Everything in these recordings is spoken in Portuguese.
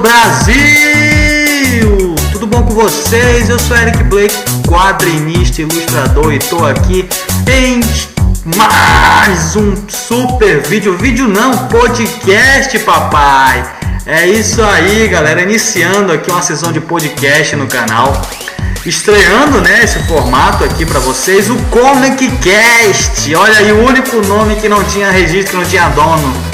Brasil! Tudo bom com vocês? Eu sou Eric Blake, quadrinista, ilustrador, e tô aqui em mais um super vídeo não, podcast, papai! É isso aí, galera, iniciando aqui uma sessão de podcast no canal, estreando, né, esse formato aqui pra vocês, o Comic Cast. Olha aí, o único nome que não tinha registro, não tinha dono.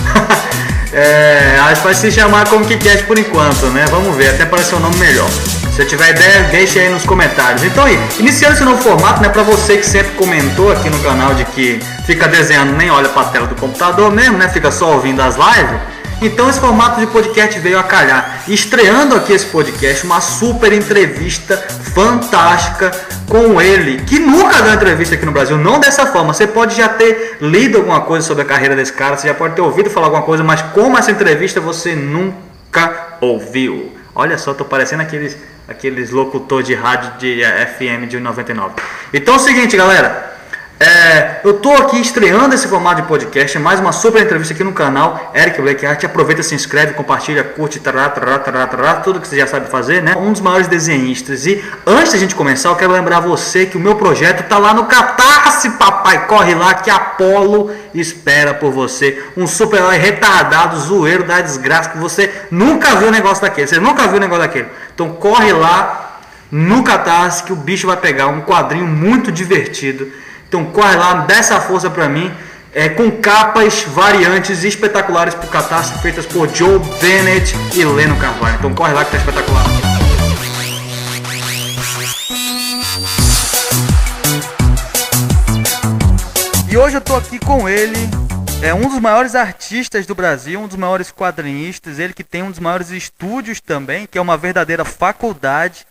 Acho que vai se chamar Comic Cast por enquanto, né? Vamos ver, até parecer um nome melhor. Se tiver ideia, deixa aí nos comentários. Então aí, iniciando esse novo formato, né? Pra você que sempre comentou aqui no canal de que fica desenhando, nem olha pra tela do computador mesmo, né? Fica só ouvindo as lives. Então esse formato de podcast veio a calhar. Estreando aqui esse podcast, uma super entrevista fantástica com ele, que nunca deu entrevista aqui no Brasil, não dessa forma. Você pode já ter lido alguma coisa sobre a carreira desse cara, você já pode ter ouvido falar alguma coisa, mas como essa entrevista você nunca ouviu. Olha só, tô parecendo aqueles locutor de rádio de FM de 99. Então é o seguinte, galera. Eu tô aqui estreando esse formato de podcast, mais uma super entrevista aqui no canal Eric Blake Art. Aproveita, se inscreve, compartilha, curte, tudo que você já sabe fazer, né? Um dos maiores desenhistas. E antes da gente começar, eu quero lembrar você que o meu projeto tá lá no Catarse, papai. Corre lá que Apolo espera por você. Um super-herói retardado, zoeiro da desgraça, que você nunca viu um negócio daquele. Você nunca viu um negócio daquele. Então corre lá no Catarse que o bicho vai pegar. Um quadrinho muito divertido. Então corre lá, dá essa força pra mim, com capas variantes e espetaculares pro Catarse, feitas por Joe Bennett e Leno Carvalho. Então corre lá que tá espetacular. E hoje eu tô aqui com ele, um dos maiores artistas do Brasil, um dos maiores quadrinistas, ele que tem um dos maiores estúdios também, que é uma verdadeira faculdade,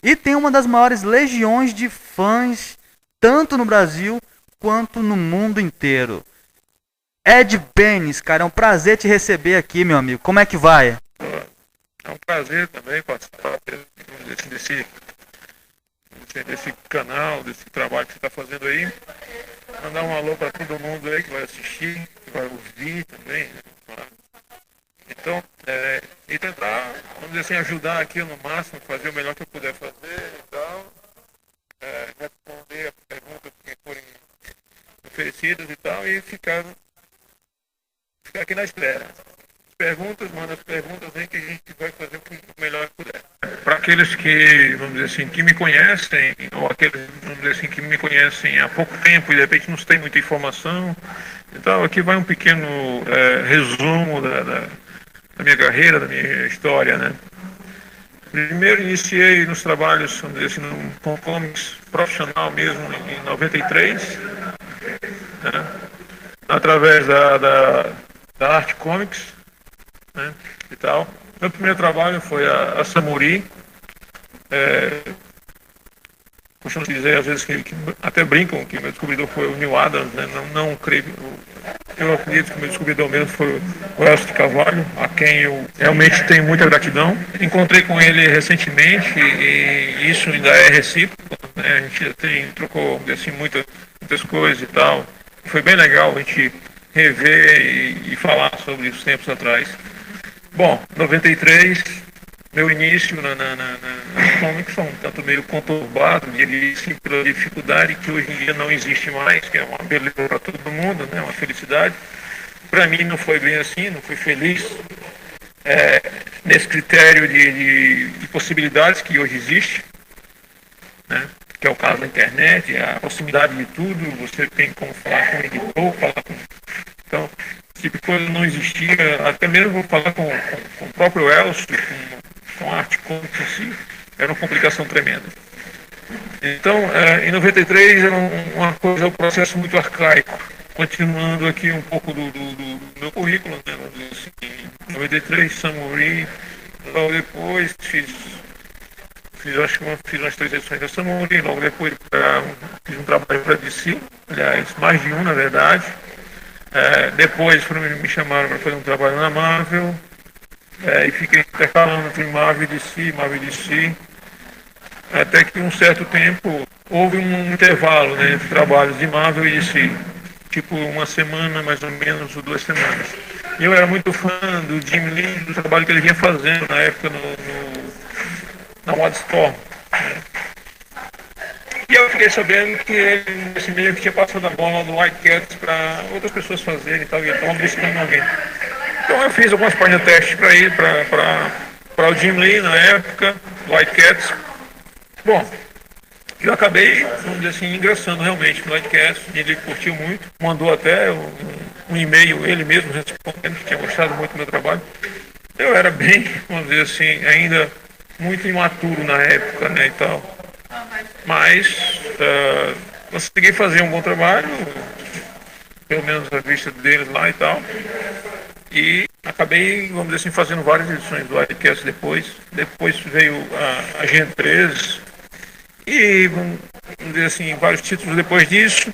e tem uma das maiores legiões de fãs, tanto no Brasil quanto no mundo inteiro. Ed Benes, cara, é um prazer te receber aqui, meu amigo. Como é que vai? É um prazer também participar desse canal, desse trabalho que você está fazendo aí. Mandar um alô para todo mundo aí que vai assistir, que vai ouvir também, né? Então, e tentar, vamos dizer assim, ajudar aqui no máximo, fazer o melhor que eu puder fazer e tal. Responder as perguntas que forem oferecidas e tal, e ficar aqui na espera. Manda as perguntas aí que a gente vai fazer o melhor que puder. Para aqueles que, vamos dizer assim, que me conhecem, ou aqueles, vamos dizer assim, que me conhecem há pouco tempo e de repente não tem muita informação, então aqui vai um pequeno resumo da minha carreira, da minha história, né? Primeiro iniciei nos trabalhos, vamos dizer assim, com comics profissional mesmo, em 93, né? Através da Arte Comics, né? E tal. Meu primeiro trabalho foi a Samurai. Costumo dizer, às vezes, que até brincam que meu descobridor foi o Neil Adams, né? Não creio. Eu acredito que o meu descobridor mesmo foi o Elcio de Carvalho, a quem eu realmente tenho muita gratidão. Encontrei com ele recentemente e isso ainda é recíproco, né? A gente trocou assim, muitas coisas e tal. Foi bem legal a gente rever e falar sobre os tempos atrás. Bom, 93, meu início na comics foi um tanto meio conturbado, pela dificuldade que hoje em dia não existe mais, que é uma beleza para todo mundo, né? Uma felicidade. Para mim não foi bem assim, não fui feliz nesse critério de possibilidades que hoje existe, né? Que é o caso da internet, a proximidade de tudo, você tem como falar com o editor, Então, esse tipo de coisa não existia, até mesmo vou falar com o próprio Elcio, com a arte comics em si, era uma complicação tremenda. Então, em 93 era uma coisa, um processo muito arcaico. Continuando aqui um pouco do meu currículo, né? Assim, em 93, Samurai, logo depois fiz umas 3 edições da Samurai, logo depois fiz um trabalho para DC, aliás, mais de um na verdade. Depois me chamaram para fazer um trabalho na Marvel, e fiquei intercalando entre Marvel e DC, até que um certo tempo houve um intervalo, né, entre trabalhos de Marvel e DC, tipo uma semana mais ou menos, ou 2 semanas. Eu era muito fã do Jim Lee, do trabalho que ele vinha fazendo na época na Wildstorm. E eu fiquei sabendo que ele, esse meio que tinha passado a bola do White Cats para outras pessoas fazerem e tal, e ele estava buscando alguém. Então eu fiz algumas páginas de teste para ir para o Jim Lee na época, White Cats. Bom, eu acabei, vamos dizer assim, ingressando realmente no White Cats, ele curtiu muito, mandou até um e-mail, ele mesmo respondendo que tinha gostado muito do meu trabalho. Eu era bem, vamos dizer assim, ainda muito imaturo na época, né, e tal. Mas consegui fazer um bom trabalho, pelo menos a vista deles lá e tal. E acabei, vamos dizer assim, fazendo várias edições do Whitecast depois. Depois veio a Gen 3 e, vamos dizer assim, vários títulos depois disso.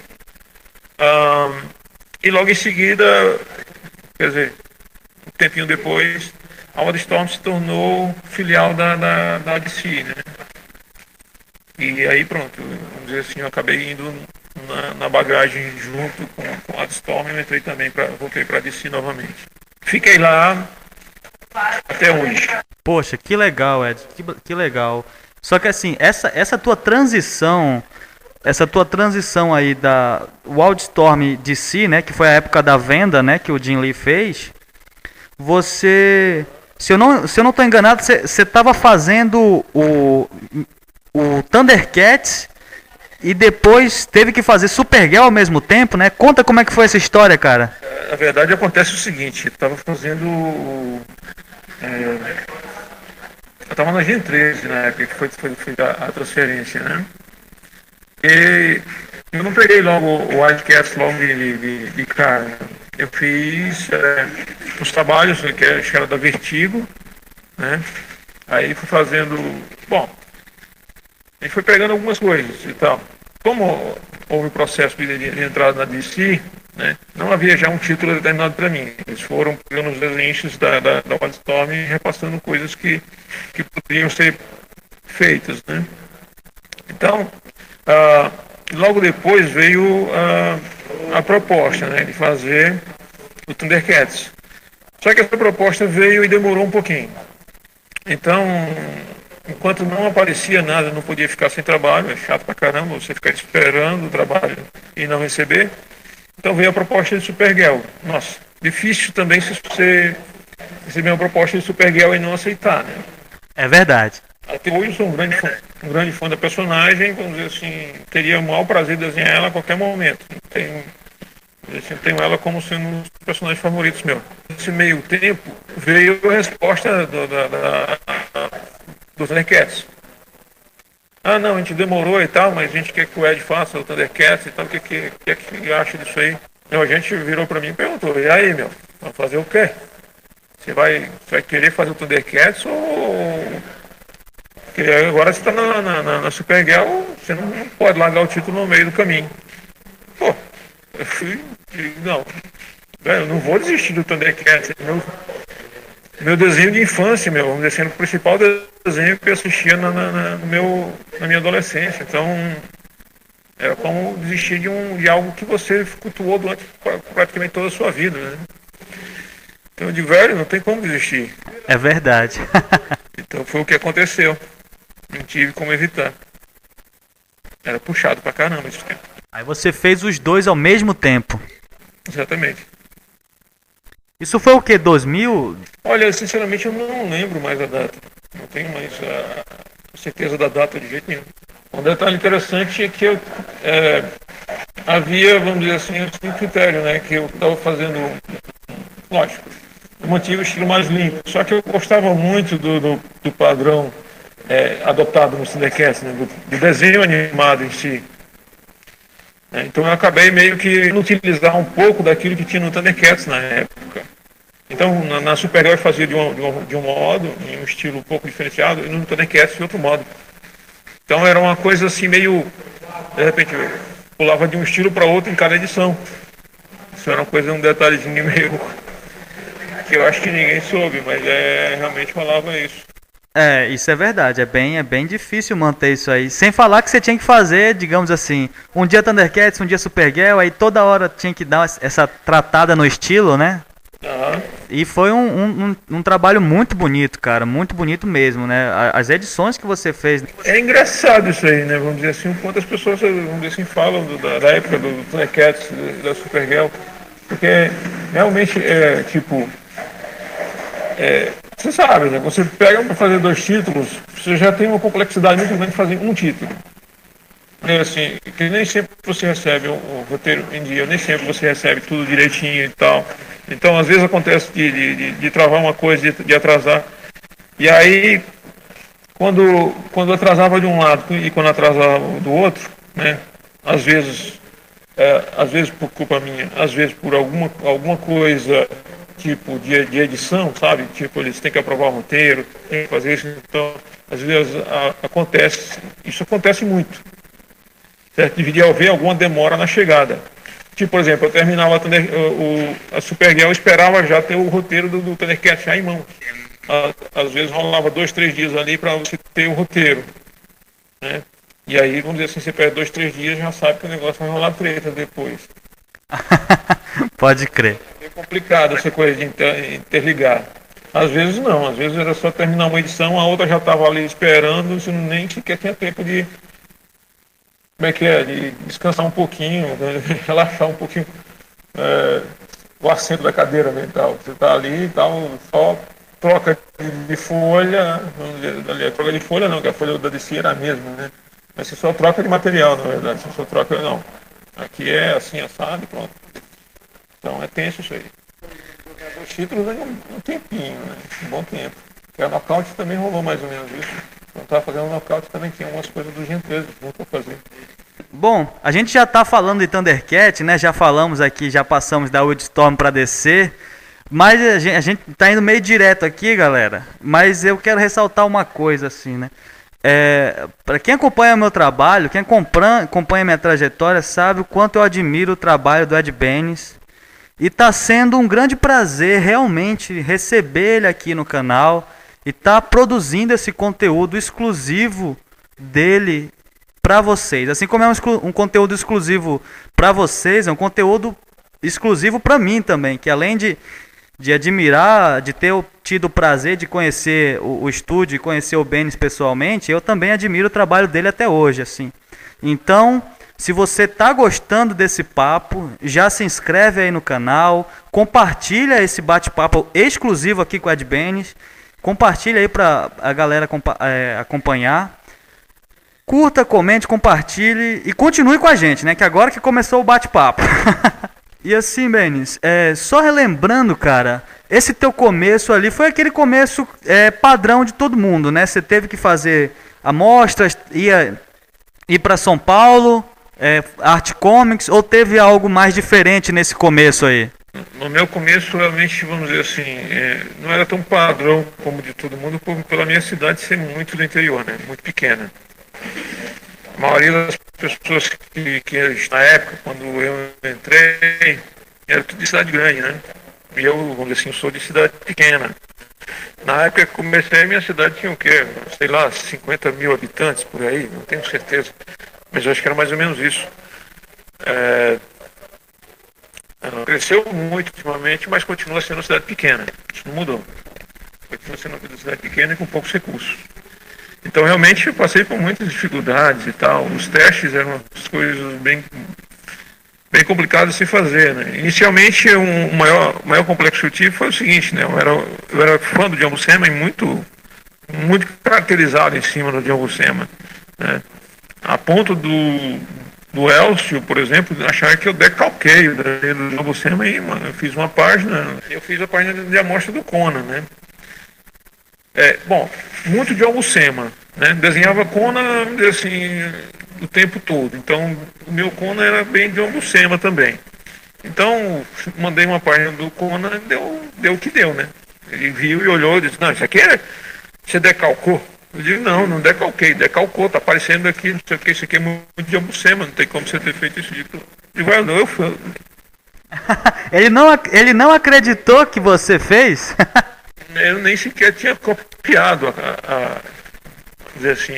E logo em seguida, quer dizer, um tempinho depois, a Wildstorm se tornou filial da DC, né? E aí pronto, vamos dizer assim, eu acabei indo na bagagem junto com a Wildstorm e entrei também voltei para DC novamente. Fiquei lá até hoje. Poxa, que legal, Ed, que legal. Só que assim, essa tua transição aí da Wildstorm DC, né, que foi a época da venda, né, que o Jim Lee fez, você, se eu não estou enganado, você estava fazendo o Thundercats e depois teve que fazer Supergirl ao mesmo tempo, né? Conta como é que foi essa história, cara. Na verdade acontece o seguinte, eu estava fazendo eu estava na Gen 13 na época que foi a transferência, né? E eu não peguei logo o Wildcats logo de cara. Eu fiz os trabalhos que era da Vertigo, né? Aí fui fazendo, bom, a gente foi pegando algumas coisas e tal. Como houve o processo de entrada na DC, né, não havia já um título determinado para mim. Eles foram pegando os desenhos da Wildstorm e repassando coisas que poderiam ser feitas, né. Então, logo depois veio a proposta, né, de fazer o Thundercats. Só que essa proposta veio e demorou um pouquinho. Então, enquanto não aparecia nada, não podia ficar sem trabalho, é chato pra caramba você ficar esperando o trabalho e não receber. Então veio a proposta de Supergirl. Nossa, difícil também se você receber uma proposta de Supergirl e não aceitar, né? É verdade. Até hoje eu sou um grande fã da personagem, vamos dizer assim, teria o maior prazer de desenhar ela a qualquer momento. Tenho ela como sendo um dos personagens favoritos meu. Nesse meio tempo veio a resposta do Thundercats. Ah, não, a gente demorou e tal, mas a gente quer que o Ed faça o Thundercats e tal, o que acha disso aí? Então a gente virou pra mim e perguntou, e aí, meu, vamos fazer o quê? Você vai querer fazer o Thundercats ou... Porque agora você tá na Supergirl, você não pode largar o título no meio do caminho. Pô, eu fui... Não, eu não vou desistir do Thundercats, meu desenho de infância, vamos dizer assim, o principal desenho que eu assistia na minha adolescência. Então, era como desistir de algo que você cultuou durante praticamente toda a sua vida, né? Então, de velho, não tem como desistir. É verdade. Então, foi o que aconteceu. Não tive como evitar. Era puxado pra caramba esse tempo. Aí você fez os dois ao mesmo tempo. Exatamente. Isso foi o que, 2000? Olha, sinceramente eu não lembro mais a data. Não tenho mais a certeza da data de jeito nenhum. Um detalhe interessante é que eu havia, vamos dizer assim, um critério, né? Que eu estava fazendo, lógico, eu mantive o estilo mais limpo. Só que eu gostava muito do padrão adotado no Thundercats, né, do desenho animado em si. Então eu acabei meio que utilizar um pouco daquilo que tinha no Thundercats na época. Então na Supergirl eu fazia de um modo, em um estilo um pouco diferenciado, e no Thundercats de outro modo. Então era uma coisa assim meio, de repente eu pulava de um estilo para outro em cada edição. Isso era uma coisa, um detalhezinho meio que eu acho que ninguém soube, mas realmente falava isso. Isso é verdade, é bem difícil manter isso aí. Sem falar que você tinha que fazer, digamos assim, um dia Thundercats, um dia Supergirl, aí toda hora tinha que dar essa tratada no estilo, né? Aham. E foi um trabalho muito bonito, cara, muito bonito mesmo, né? As edições que você fez. É engraçado isso aí, né? Vamos dizer assim, o quanto as pessoas, vamos dizer assim, falam da época do Thundercats, da Supergirl, porque realmente é tipo, você sabe, né? Você pega para fazer 2 títulos, você já tem uma complexidade muito grande de fazer um título. É assim, que nem sempre você recebe o roteiro em dia, nem sempre você recebe tudo direitinho e tal. Então, às vezes acontece de travar uma coisa, de atrasar. E aí, quando atrasava de um lado e quando atrasava do outro, né? Às vezes, às vezes por culpa minha, às vezes por alguma coisa tipo de edição, sabe? Tipo, eles têm que aprovar o roteiro, tem que fazer isso. Então, às vezes acontece, isso acontece muito. Certo? Deveria haver alguma demora na chegada. Tipo, por exemplo, eu terminava a Supergirl, eu esperava já ter o roteiro do Thundercat já em mão. Às vezes rolava 2, 3 dias ali para você ter o roteiro. Né? E aí, vamos dizer assim, você perde 2, 3 dias, já sabe que o negócio vai rolar treta depois. Pode crer. É complicado essa coisa de interligar. Às vezes não, às vezes era só terminar uma edição, a outra já estava ali esperando, você nem sequer tinha tempo de, como é que é, de descansar um pouquinho, né? Relaxar um pouquinho o assento da cadeira, né, tal. Você está ali e tal, só troca de folha, vamos dizer, ali, a troca de folha não, que a folha da DC era a mesma, né? Mas você só troca de material, na verdade, você só troca, não. Aqui é assim, assado, pronto. Então é tenso isso aí. Os títulos aí um tempinho, né? Um bom tempo. E a Knockout também rolou mais ou menos isso. Quando estava fazendo Knockout também tinha algumas coisas do Genteses para fazer. Bom, a gente já tá falando de Thundercat, né? Já falamos aqui, já passamos da Wildstorm pra DC. Mas a gente tá indo meio direto aqui, galera. Mas eu quero ressaltar uma coisa, assim, né? Para quem acompanha meu trabalho, quem acompanha minha trajetória, sabe o quanto eu admiro o trabalho do Ed Benes. E tá sendo um grande prazer realmente receber ele aqui no canal e tá produzindo esse conteúdo exclusivo dele para vocês. Assim como é um conteúdo exclusivo para vocês, é um conteúdo exclusivo para mim também, que além de admirar, de ter tido o prazer de conhecer o estúdio e conhecer o Benes pessoalmente, eu também admiro o trabalho dele até hoje, assim. Então, se você tá gostando desse papo, já se inscreve aí no canal, compartilha esse bate-papo exclusivo aqui com o Ed Benes, compartilha aí para a galera acompanhar. Curta, comente, compartilhe e continue com a gente, né? Que agora que começou o bate-papo. E assim, Benes, só relembrando, cara, esse teu começo ali foi aquele começo padrão de todo mundo, né? Você teve que fazer amostras, ir para São Paulo, Art Comics, ou teve algo mais diferente nesse começo aí? No meu começo, realmente, vamos dizer assim, não era tão padrão como de todo mundo, pela minha cidade ser muito do interior, né? Muito pequena. A maioria das pessoas que na época, quando eu entrei, era tudo de cidade grande, né? E eu, vamos dizer assim, sou de cidade pequena. Na época que comecei, minha cidade tinha o quê? Sei lá, 50 mil habitantes por aí, não tenho certeza. Mas eu acho que era mais ou menos isso. Ela cresceu muito ultimamente, mas continua sendo uma cidade pequena. Isso não mudou. Continua sendo uma cidade pequena e com poucos recursos. Então, realmente, eu passei por muitas dificuldades e tal. Os testes eram as coisas bem complicadas de se fazer, né? Inicialmente, o maior complexo que eu tive foi o seguinte, né? Eu era fã do John Buscema e muito caracterizado em cima do John Buscema, né? A ponto do Elcio, por exemplo, achar que eu decalquei do John Buscema e, mano, eu fiz a página de amostra do Conan, né? Bom, muito de John Buscema, né? Desenhava Conan, assim, o tempo todo. Então, o meu Conan era bem John Buscema também. Então, mandei uma página do Conan e deu o que deu, né? Ele viu e olhou e disse, não, isso aqui você decalcou. Eu digo, não decalquei, decalcou, tá aparecendo aqui, não sei o que, isso aqui é muito John Buscema, não tem como você ter feito isso. Eu digo, não, eu fui. Ele não acreditou que você fez? Eu nem sequer tinha copiado dizer assim,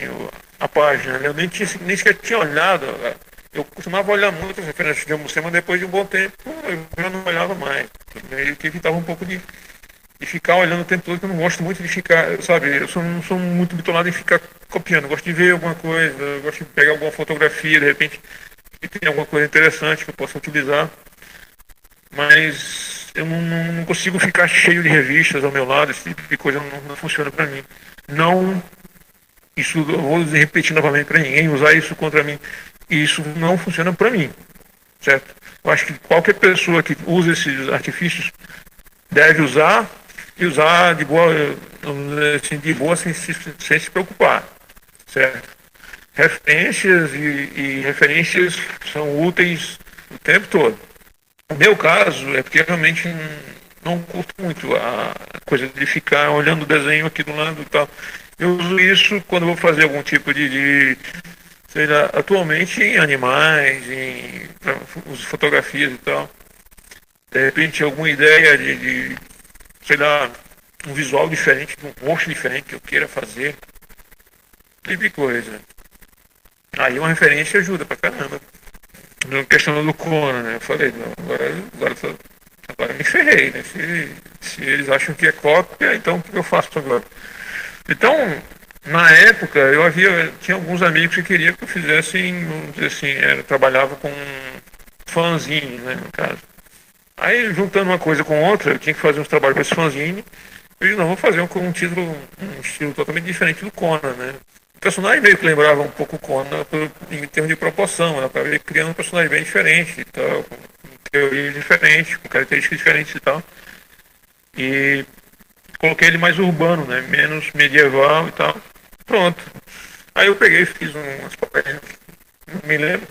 a página, eu nem sequer tinha olhado. Eu costumava olhar muito as referências de John Buscema, mas depois de um bom tempo eu já não olhava mais. meio que evitava um pouco de ficar olhando o tempo todo, que eu não gosto muito de ficar, sabe, não sou muito bitolado em ficar copiando, eu gosto de ver alguma coisa, eu gosto de pegar alguma fotografia, de repente, que tem alguma coisa interessante que eu possa utilizar, mas eu não consigo ficar cheio de revistas ao meu lado, esse tipo de coisa não funciona para mim. Não, isso eu vou repetir novamente para ninguém usar isso contra mim, isso não funciona para mim, certo? Eu acho que qualquer pessoa que usa esses artifícios deve usar e usar de boa, assim, de boa sem se preocupar, certo? Referências e referências são úteis o tempo todo. No meu caso é porque eu realmente não curto muito a coisa de ficar olhando o desenho aqui do lado e tal. Eu uso isso quando vou fazer algum tipo sei lá, atualmente em animais, em fotografias e tal. De repente alguma ideia sei lá, um visual diferente, um rosto diferente que eu queira fazer. Tipo de coisa. Aí uma referência ajuda pra caramba. Na questão do Conan, né? Eu falei, não, agora me ferrei, né? Se eles acham que é cópia, então o que eu faço agora? Então, na época, tinha alguns amigos que queriam que eu fizesse, vamos dizer assim, eu trabalhava com fanzine, né, no caso. Aí, juntando uma coisa com outra, eu tinha que fazer uns trabalhos com esse fanzine. Eu disse, não, vou fazer um estilo totalmente diferente do Conan, né? O personagem meio que lembrava um pouco o Conan em termos de proporção. Eu acabei criando um personagem bem diferente, tal, com teorias diferentes, com características diferentes e tal. E coloquei ele mais urbano, né? Menos medieval e tal. Pronto. Aí eu peguei e fiz umas páginas. Não me lembro,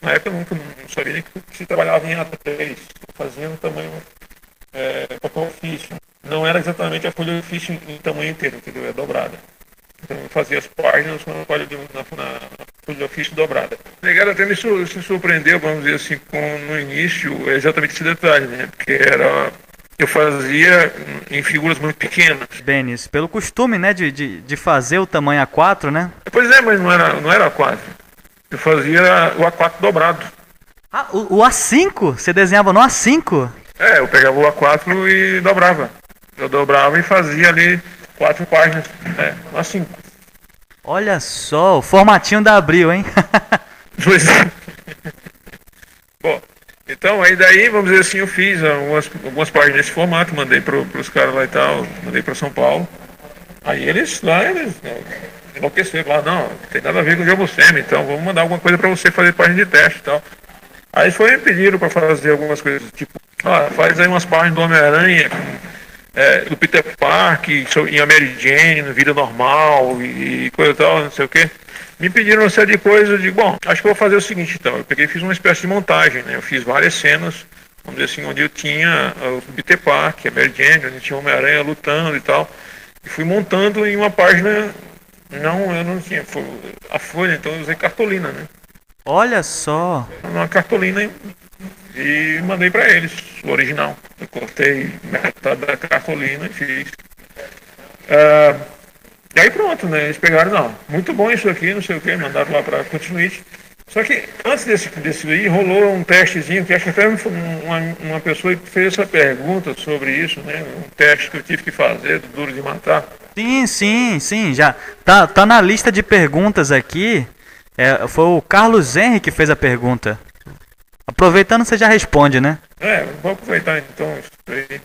na época eu nunca não sabia nem que se trabalhava em A3. Fazia um tamanho papel ofício. Não era exatamente a folha ofício em tamanho inteiro, entendeu? É dobrada. Então eu fazia as páginas na folha de ofício dobrada. O negado até se surpreendeu, vamos dizer assim, no início, exatamente esse detalhe, né? Porque eu fazia em figuras muito pequenas. Benis, pelo costume, né, de fazer o tamanho A4, né? Pois é, mas não era A4. Eu fazia o A4 dobrado. Ah, o A5? Você desenhava no A5? Eu pegava o A4 e dobrava. Eu dobrava e fazia ali 4 páginas, no A5. Olha só, o formatinho da Abril, hein? Pois é. Bom, então aí daí, vamos dizer assim, eu fiz algumas páginas nesse formato, mandei para os caras lá e tal, mandei para São Paulo. Aí eles enlouqueceram lá, não tem nada a ver com o Jogo Semi, então vamos mandar alguma coisa para você fazer página de teste e tal. Aí me pediram para fazer algumas coisas, tipo, faz aí umas páginas do Homem-Aranha, do Peter Parker, em Mary Jane, no Vida Normal e coisa e tal, não sei o que. Me pediram uma série de coisas, eu digo, bom, acho que eu vou fazer o seguinte então. Eu peguei e fiz uma espécie de montagem, né? Eu fiz várias cenas, vamos dizer assim, onde eu tinha o Peter Parker, a Mary Jane, onde tinha o Homem-Aranha lutando e tal. E fui montando em uma página, eu não tinha a folha, então eu usei cartolina, né? Olha só. Uma cartolina e mandei para eles, o original. Eu cortei metade da cartolina e fiz. E aí pronto, né? Eles pegaram, não, muito bom isso aqui, não sei o que, mandaram lá para Continuity. Só que antes desse aí rolou um testezinho, que acho que até uma pessoa fez essa pergunta sobre isso, né? Um teste que eu tive que fazer do Duro de Matar. Sim, já tá na lista de perguntas aqui. Foi o Carlos Henry que fez a pergunta. Aproveitando, você já responde, né? Vou aproveitar então isso aí.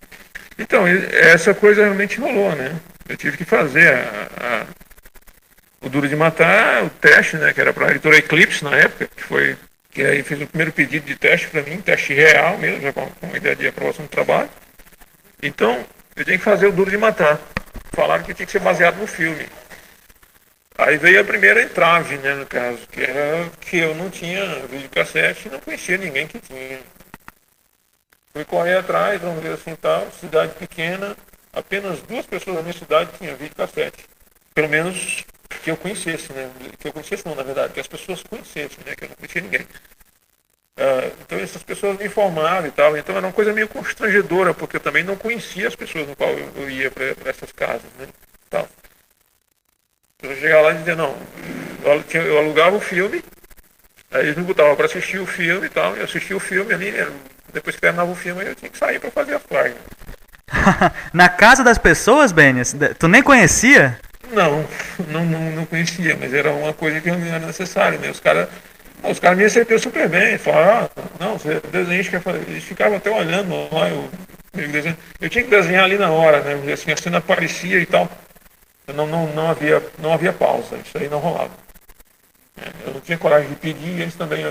Então, essa coisa realmente rolou, né? Eu tive que fazer o Duro de Matar, o teste, né? Que era para a editora Eclipse na época, que aí fez o primeiro pedido de teste para mim, teste real mesmo, já com uma ideia de aprovação do trabalho. Então, eu tinha que fazer o Duro de Matar. Falaram que tinha que ser baseado no filme. Aí veio a primeira entrave, né, no caso, que era que eu não tinha videocassete e não conhecia ninguém que tinha. Fui correr atrás, vamos ver assim tal, cidade pequena, apenas 2 pessoas da minha cidade tinham videocassete. Pelo menos que eu conhecesse, né? Que eu conhecesse não, na verdade, que as pessoas conhecessem, né? Que eu não conhecia ninguém. Então essas pessoas me informaram e tal, então era uma coisa meio constrangedora, porque eu também não conhecia as pessoas no qual eu ia para essas casas, né? Tal. Eu chegava lá e dizia, não, eu alugava o filme, aí eles me botavam para assistir o filme e tal, eu assistia o filme ali, depois que terminava o filme, eu tinha que sair para fazer as páginas. Na casa das pessoas, Benes? Tu nem conhecia? Não conhecia, mas era uma coisa que não era necessária, né? Os caras me receberam super bem, falaram, não, você desenha, eles ficavam até olhando lá, eu tinha que desenhar ali na hora, né? Assim, a cena aparecia e tal, não havia pausa, isso aí não rolava. Eu não tinha coragem de pedir, eles também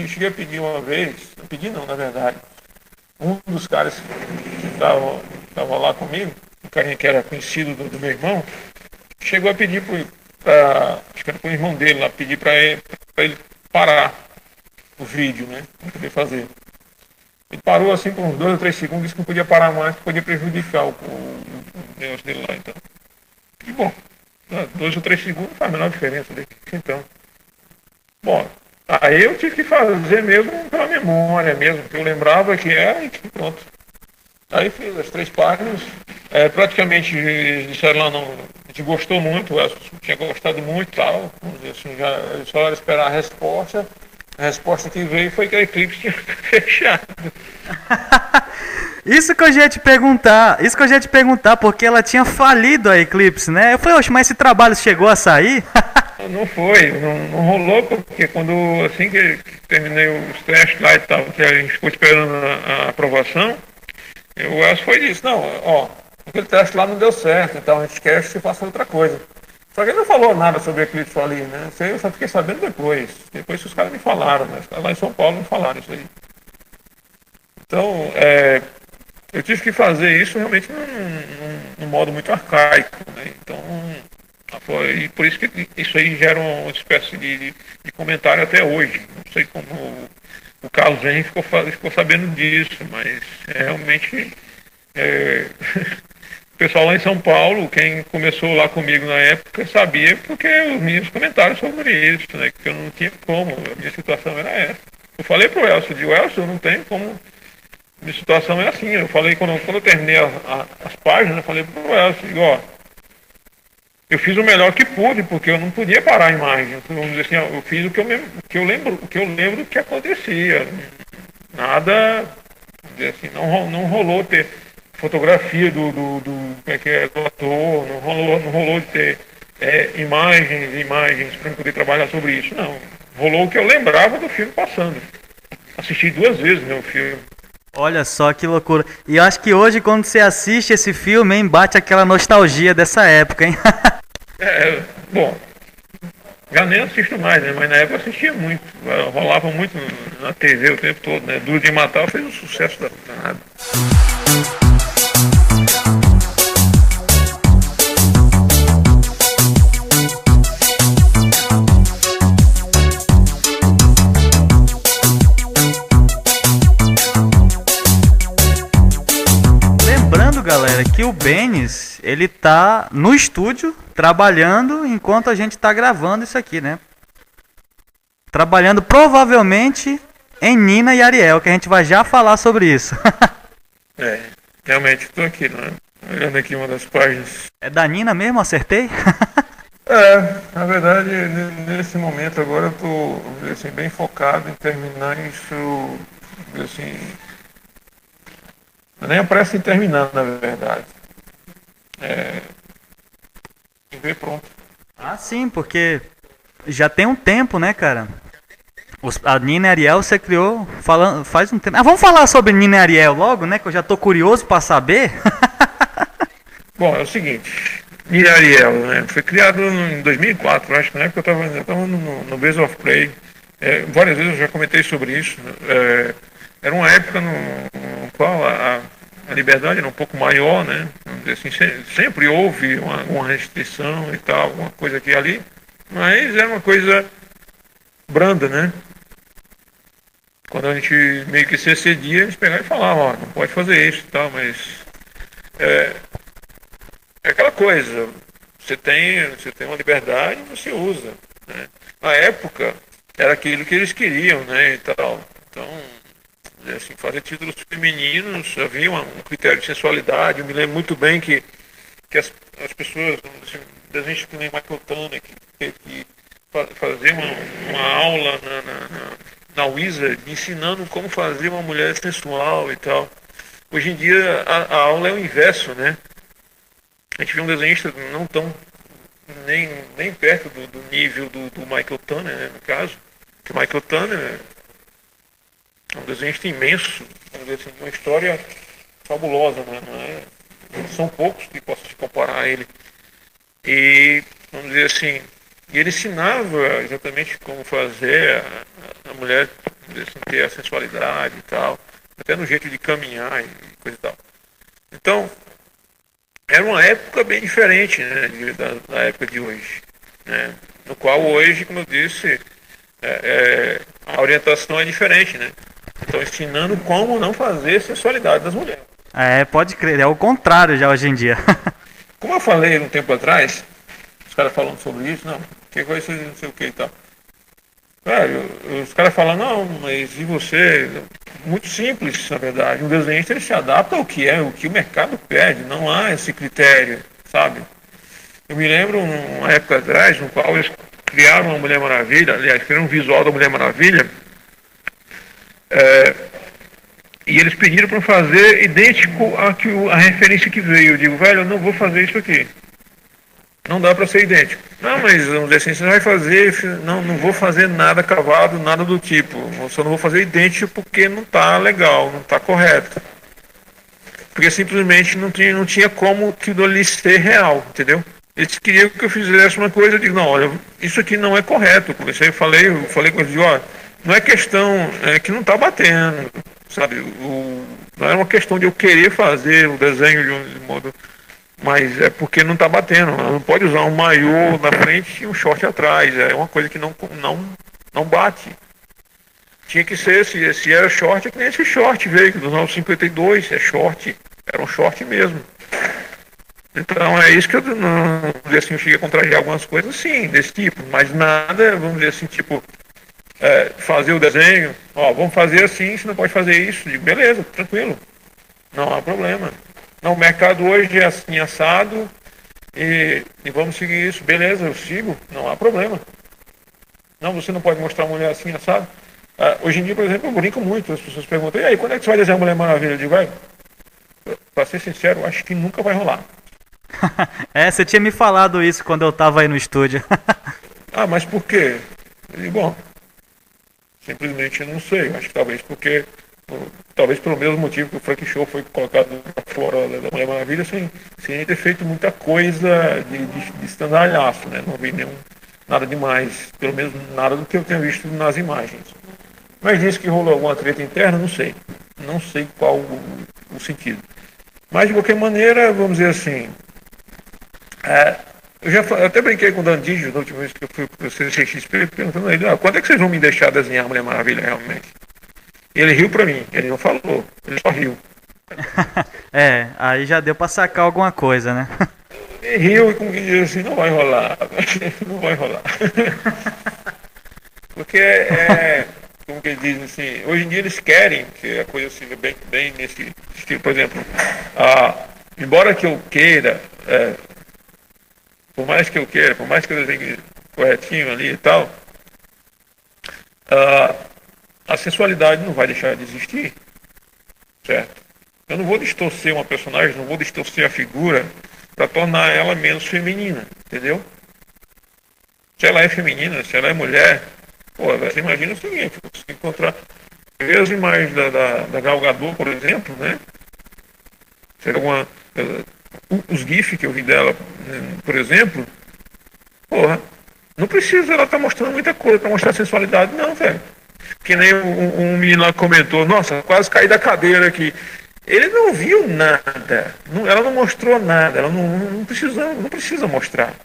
cheguei a pedir uma vez, não pedi não, na verdade. Um dos caras que estava lá comigo, um carinha que era conhecido do meu irmão, chegou a pedir acho que era pro irmão dele lá, pedir para ele parar o vídeo, né? Para poder fazer. Ele parou assim por uns 2 ou 3 segundos, disse que não podia parar mais, que podia prejudicar o negócio dele lá, então. E bom, 2 ou 3 segundos não faz a menor diferença dele, então. Bom, aí eu tive que fazer mesmo pela memória mesmo, que eu lembrava que era e que pronto. Aí fiz as 3 páginas, praticamente eles disseram lá, não, a gente gostou muito, eu tinha gostado muito e tal, vamos dizer assim, já só era esperar a resposta que veio foi que a Eclipse tinha fechado. Isso que eu já ia te perguntar, porque ela tinha falido a Eclipse, né? Eu falei, oxe, mas esse trabalho chegou a sair? Não foi, não rolou, porque assim que terminei os testes lá e tal, que a gente ficou esperando a aprovação, o Elcio foi disso, não, ó, aquele teste lá não deu certo, então a gente quer que você faça outra coisa. Só que ele não falou nada sobre Eclipse ali, né? Isso aí eu só fiquei sabendo depois que os caras me falaram, né? Os caras lá em São Paulo me falaram isso aí. Então, eu tive que fazer isso realmente num modo muito arcaico, né? Então, foi por isso que isso aí gera uma espécie de comentário até hoje. Não sei como o Carlos Henrique ficou sabendo disso, mas realmente o pessoal lá em São Paulo, quem começou lá comigo na época, sabia porque os meus comentários sobre isso, né? Que eu não tinha como, a minha situação era essa. Eu falei pro Elcio, eu não tenho como, minha situação é assim. Eu falei, quando eu terminei as páginas, eu falei pro Elcio, ó, eu fiz o melhor que pude, porque eu não podia parar a imagem. Vamos dizer assim, eu fiz o que eu lembro que acontecia. Nada, assim, não rolou ter fotografia do ator, não rolou de ter imagens para poder trabalhar sobre isso, não. Rolou o que eu lembrava do filme passando. Assisti 2 vezes, né, o filme. Olha só que loucura. E eu acho que hoje, quando você assiste esse filme, hein, bate aquela nostalgia dessa época, hein? Bom, já nem assisto mais, né? Mas na época eu assistia muito. Rolava muito na TV o tempo todo, né? Duro de Matar fez um sucesso danado. Galera, que o Benes, ele tá no estúdio trabalhando enquanto a gente tá gravando isso aqui, né? Trabalhando provavelmente em Nina e Ariel, que a gente vai já falar sobre isso. Realmente estou aqui, né? Olhando aqui uma das páginas. É da Nina mesmo? Acertei? Na verdade, nesse momento agora eu tô assim, bem focado em terminar isso, assim, nem a pressa em terminar, na verdade. Ver pronto. Ah, sim, porque já tem um tempo, né, cara? A Nina e Ariel você criou faz um tempo. Ah, vamos falar sobre Nina e Ariel logo, né? Que eu já tô curioso para saber. Bom, é o seguinte. Nina e Ariel, né? Foi criado em 2004, acho que na época eu estava no Base of Play. Várias vezes eu já comentei sobre isso. Era uma época no qual a liberdade era um pouco maior, né? Vamos dizer assim, sempre houve uma restrição e tal, alguma coisa aqui e ali, mas era uma coisa branda, né? Quando a gente meio que se excedia, eles pegavam e falavam, ó, não pode fazer isso e tal, mas é aquela coisa, você tem uma liberdade e você usa, né? Na época era aquilo que eles queriam, né? E tal. Então, assim, fazer títulos femininos, havia um critério de sensualidade. Eu me lembro muito bem que as pessoas, assim, desenhos que nem Michael Tanner, que fazer uma aula na Wizard ensinando como fazer uma mulher sensual e tal. Hoje em dia a aula é o inverso, né? A gente vê um desenhista não tão nem perto do nível do Michael Turner, né, no caso. Que o Michael Turner é um desenhista imenso, vamos dizer assim, uma história fabulosa, né? Não é, são poucos que possam se comparar a ele. E, vamos dizer assim, e ele ensinava exatamente como fazer a mulher, vamos dizer assim, ter a sensualidade e tal, até no jeito de caminhar e coisa e tal. Então, era uma época bem diferente, né, da época de hoje, né, no qual hoje, como eu disse, a orientação é diferente, né? Estão ensinando como não fazer sensualidade das mulheres. É, pode crer, é o contrário já hoje em dia. Como eu falei um tempo atrás, os caras falando sobre isso, não, que vai ser não sei o que e tal. Velho, os caras falam, não, mas e você? Muito simples, na verdade. Um desenhista ele se adapta ao que é, o que o mercado pede, não há esse critério, sabe? Eu me lembro, uma época atrás, no qual eles criaram uma Mulher Maravilha, aliás, criaram um visual da Mulher Maravilha, e eles pediram para fazer idêntico a referência que veio. Eu digo, velho, eu não vou fazer isso aqui. Não dá para ser idêntico. Não, mas vamos dizer assim, você vai fazer, não vou fazer nada cavado, nada do tipo. Eu só não vou fazer idêntico porque não está legal, não está correto. Porque simplesmente não tinha como aquilo ali ser real, entendeu? Eles queriam que eu fizesse uma coisa, eu digo, não, olha, isso aqui não é correto. Eu falei com eles, ó, não é questão, é que não está batendo, sabe? Não é uma questão de eu querer fazer o desenho de modo, mas é porque não está batendo. Ela não pode usar um maiô na frente e um short atrás, é uma coisa que não bate. Tinha que ser, se era short, é que nem esse short veio, dos 952, é short, era um short mesmo. Então é isso que vamos dizer assim, eu cheguei a contrariar algumas coisas, sim, desse tipo, mas nada, vamos dizer assim, tipo, fazer o desenho, ó, vamos fazer assim, você não pode fazer isso, digo, beleza, tranquilo, não há problema. Não, o mercado hoje é assim, assado, e vamos seguir isso, beleza, eu sigo, não há problema. Não, você não pode mostrar uma mulher assim, assado. Hoje em dia, por exemplo, eu brinco muito, as pessoas perguntam, e aí, quando é que você vai desenhar a Mulher Maravilha? Eu digo, pra ser sincero, eu acho que nunca vai rolar. Você tinha me falado isso quando eu tava aí no estúdio. Mas por quê? Eu digo, bom, simplesmente não sei. Eu acho que talvez pelo mesmo motivo que o Frank Show foi colocado fora da Mulher Maravilha, sem ter feito muita coisa de estandalhaço, né? Não vi nada demais, pelo menos nada do que eu tenha visto nas imagens. Mas disse que rolou alguma treta interna, não sei. Não sei qual o sentido. Mas de qualquer maneira, vamos dizer assim, eu até brinquei com o Dan Digio na última vez que eu fui para o CCXP, perguntando a ele, quando é que vocês vão me deixar desenhar a Mulher Maravilha realmente? E ele riu pra mim, ele não falou, ele só riu. Aí já deu pra sacar alguma coisa, né? Ele riu e como que diz assim, não vai rolar, não vai rolar. Porque como que eles dizem assim, hoje em dia eles querem que a coisa seja bem nesse estilo, por exemplo, embora que eu queira, por mais que eu desenhe corretinho ali e tal, a sensualidade não vai deixar de existir, certo? Eu não vou distorcer uma personagem, não vou distorcer a figura para tornar ela menos feminina, entendeu? Se ela é feminina, se ela é mulher, você imagina o seguinte, você encontrar as imagens da Gal Gadot, por exemplo, né? Os GIFs que eu vi dela, por exemplo, não precisa ela estar mostrando muita coisa para mostrar sensualidade, não, velho. Que nem um menino lá comentou, nossa, quase caí da cadeira aqui. Ele não viu nada, ela não mostrou nada, ela não precisa mostrar.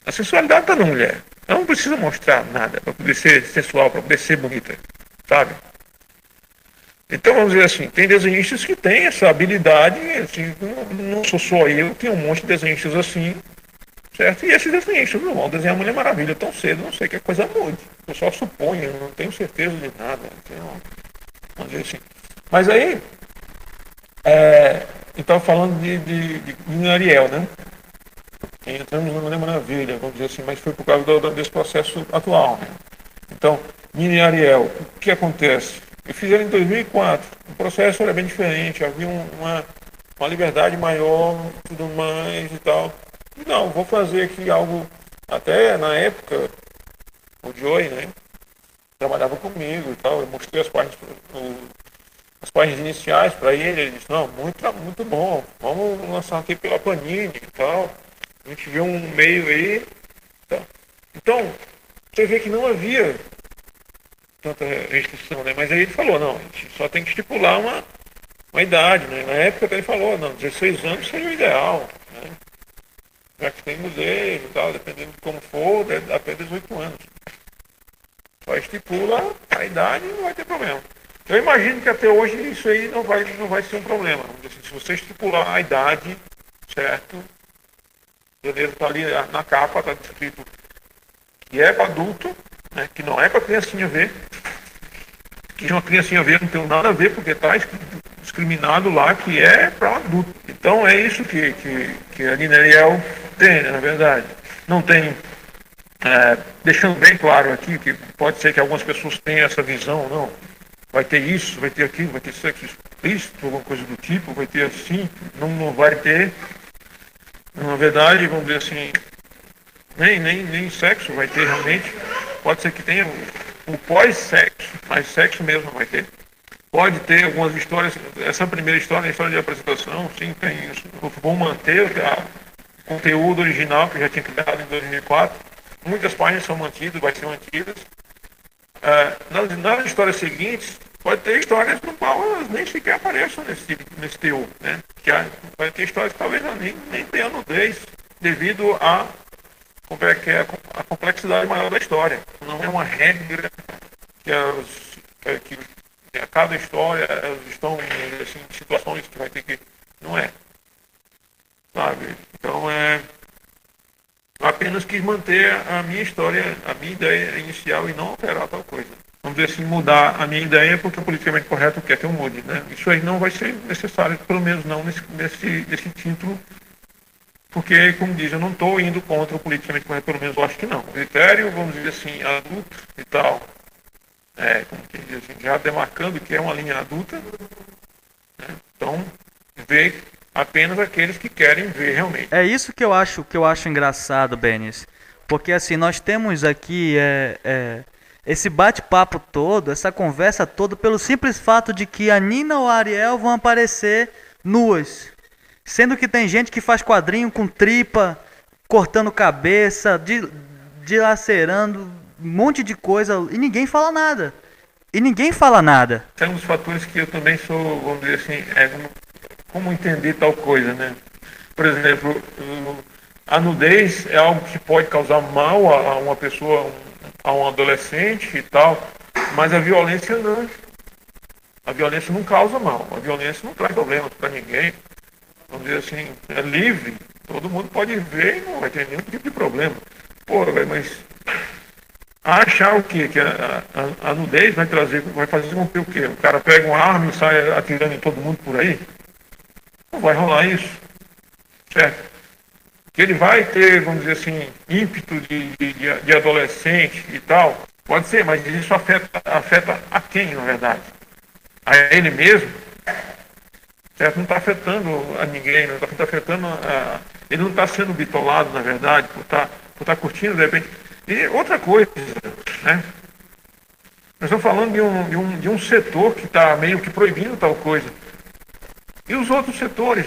A sensualidade está na mulher, ela não precisa mostrar nada para poder ser sensual, para poder ser bonita, sabe? Então, vamos dizer assim, tem desenhistas que têm essa habilidade, assim, não sou só eu, tem um monte de desenhistas assim, certo? E esses desenhistas não vão desenhar a Mulher Maravilha tão cedo, não sei que a coisa mude. Eu só suponho, eu não tenho certeza de nada. Vamos dizer assim. Mas aí, eu estava falando de Ariel, né? Entramos na Mulher Maravilha, vamos dizer assim, mas foi por causa desse processo atual, né? Então, Nina e Ariel, o que acontece? Eu fiz ela em 2004, o processo era bem diferente, havia uma liberdade maior, tudo mais e tal. E não, vou fazer aqui algo, até na época, o Joey, né, trabalhava comigo e tal, eu mostrei as páginas iniciais para ele disse, não, muito bom, vamos lançar aqui pela Panini e tal, a gente vê um meio aí, tá. Então, você vê que não havia tanta restrição, né? Mas aí ele falou, não, a gente só tem que estipular uma idade, né? Na época ele falou, não, 16 anos seria o ideal, né? Já que tem museu e tal, dependendo de como for, até 18 anos. Só estipula a idade e não vai ter problema. Eu imagino que até hoje isso aí não vai ser um problema. Assim, se você estipular a idade, certo? Beleza, tá ali na capa, tá descrito que é para adulto, né, que não é para criancinha ver, que uma criancinha ver não tem nada a ver, porque está discriminado lá que é para adulto. Então é isso que a Nina Ariel tem, né, na verdade. Não tem, deixando bem claro aqui, que pode ser que algumas pessoas tenham essa visão, não, vai ter isso, vai ter aquilo, vai ter sexo explícito, alguma coisa do tipo, vai ter assim, não vai ter, na verdade, vamos dizer assim, nem sexo vai ter realmente. Pode ser que tenha o pós-sexo, mas sexo mesmo não vai ter. Pode ter algumas histórias, essa primeira história, a história de apresentação, sim, tem isso. Vão manter o conteúdo original que eu já tinha criado em 2004. Muitas páginas são mantidas, vai ser mantidas. Nas histórias seguintes, pode ter histórias no qual elas nem sequer apareçam nesse teor, né? Vai ter histórias que talvez nem tenham nudez, devido a complexidade maior da história. Não é uma regra que a cada história elas estão assim, em situações que vai ter que... Não é. Sabe? Então apenas quis manter a minha história, a minha ideia inicial e não alterar tal coisa. Vamos dizer assim, mudar a minha ideia porque o politicamente correto quer que eu mude, né? Isso aí não vai ser necessário, pelo menos não nesse título. Porque, como diz, eu não estou indo contra o politicamente correto, pelo menos eu acho que não. O critério, vamos dizer assim, adulto e tal, como que diz assim, já demarcando que é uma linha adulta, né? Então, vê apenas aqueles que querem ver realmente. É isso que eu acho engraçado, Benis. Porque assim, nós temos aqui esse bate-papo todo, essa conversa toda, pelo simples fato de que a Nina ou a Ariel vão aparecer nuas. Sendo que tem gente que faz quadrinho com tripa, cortando cabeça, dilacerando, um monte de coisa, e ninguém fala nada. Tem uns fatores que eu também sou, vamos dizer assim, como entender tal coisa, né? Por exemplo, a nudez é algo que pode causar mal a uma pessoa, a um adolescente e tal, mas a violência não. A violência não causa mal, a violência não traz problemas para ninguém. Vamos dizer assim, é livre, todo mundo pode ver e não vai ter nenhum tipo de problema. Pô, mas achar o quê? Que a nudez vai fazer com que o quê? O cara pega uma arma e sai atirando em todo mundo por aí? Não vai rolar isso, certo? Que ele vai ter, vamos dizer assim, ímpeto de adolescente e tal, pode ser, mas isso afeta a quem, na verdade? A ele mesmo? Certo? Não está afetando a ninguém, não está afetando ele não está sendo bitolado, na verdade, por estar curtindo, de repente. E outra coisa, né? Nós estamos falando de um setor que está meio que proibindo tal coisa. E os outros setores,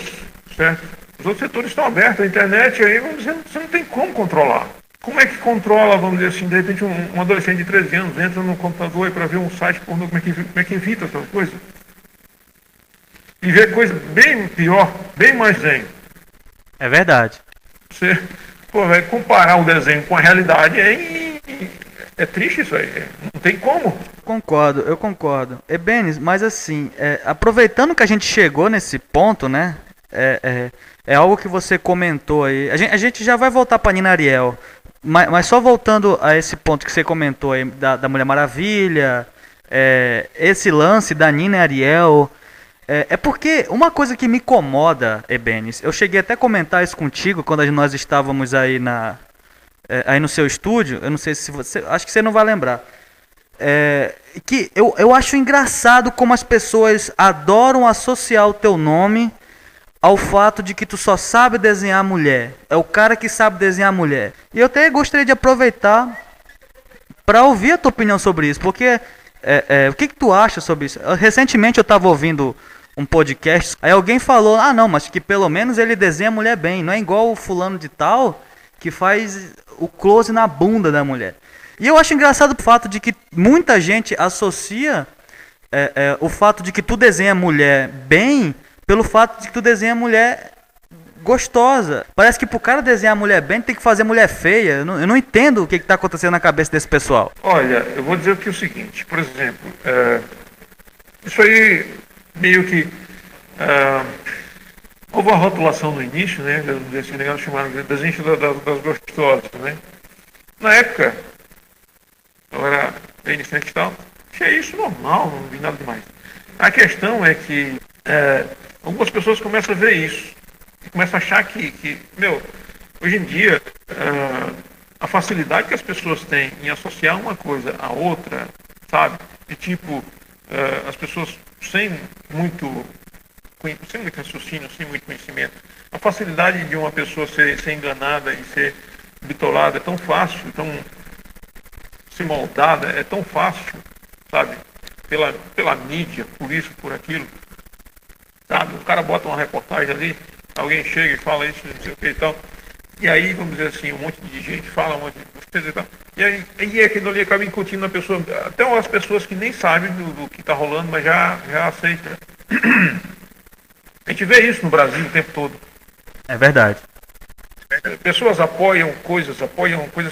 certo? Os outros setores estão abertos, a internet aí, você não tem como controlar. Como é que controla, vamos dizer assim, de repente um adolescente de 13 anos entra no computador aí para ver um site pornô, como é que evita tal coisa? E ver coisa bem pior, bem mais desenho. É verdade. Você vai comparar o desenho com a realidade, é triste isso aí, não tem como. Eu concordo. Benis, mas assim, aproveitando que a gente chegou nesse ponto, né? É algo que você comentou aí. A gente já vai voltar para Nina Ariel, mas só voltando a esse ponto que você comentou aí da Mulher Maravilha, esse lance da Nina Ariel. Porque uma coisa que me incomoda, Benis, eu cheguei até a comentar isso contigo quando nós estávamos aí aí no seu estúdio. Eu não sei se você, acho que você não vai lembrar. que eu acho engraçado como as pessoas adoram associar o teu nome ao fato de que tu só sabe desenhar mulher. É o cara que sabe desenhar mulher. E eu até gostaria de aproveitar para ouvir a tua opinião sobre isso, porque o que tu acha sobre isso? Recentemente eu estava ouvindo um podcast, aí alguém falou, não, mas que pelo menos ele desenha a mulher bem, não é igual o fulano de tal que faz o close na bunda da mulher. E eu acho engraçado o fato de que muita gente associa o fato de que tu desenha mulher bem pelo fato de que tu desenha mulher gostosa. Parece que pro cara desenhar mulher bem tem que fazer mulher feia. Eu não entendo o que está acontecendo na cabeça desse pessoal. Olha, eu vou dizer aqui o seguinte, por exemplo, isso aí meio que houve uma rotulação no início, né, desse negócio chamado desenho das gostosas, né. Na época, eu era bem iniciante e tal, achei isso normal, não vi nada demais. A questão é que algumas pessoas começam a ver isso, e começam a achar que hoje em dia, a facilidade que as pessoas têm em associar uma coisa à outra, sabe, de tipo, as pessoas sem muito raciocínio, sem muito conhecimento, a facilidade de uma pessoa ser enganada e ser bitolada é tão fácil, ser moldada é tão fácil, sabe, pela mídia, por isso, por aquilo, sabe, o cara bota uma reportagem ali, alguém chega e fala isso, não sei o que e tal, e aí, vamos dizer assim, um monte de gente fala um monte de coisa e tal, e aí aquilo ali acaba incutindo na pessoa, até as pessoas que nem sabem do que está rolando, mas já aceitam. A gente vê isso no Brasil o tempo todo. É verdade. Pessoas apoiam coisas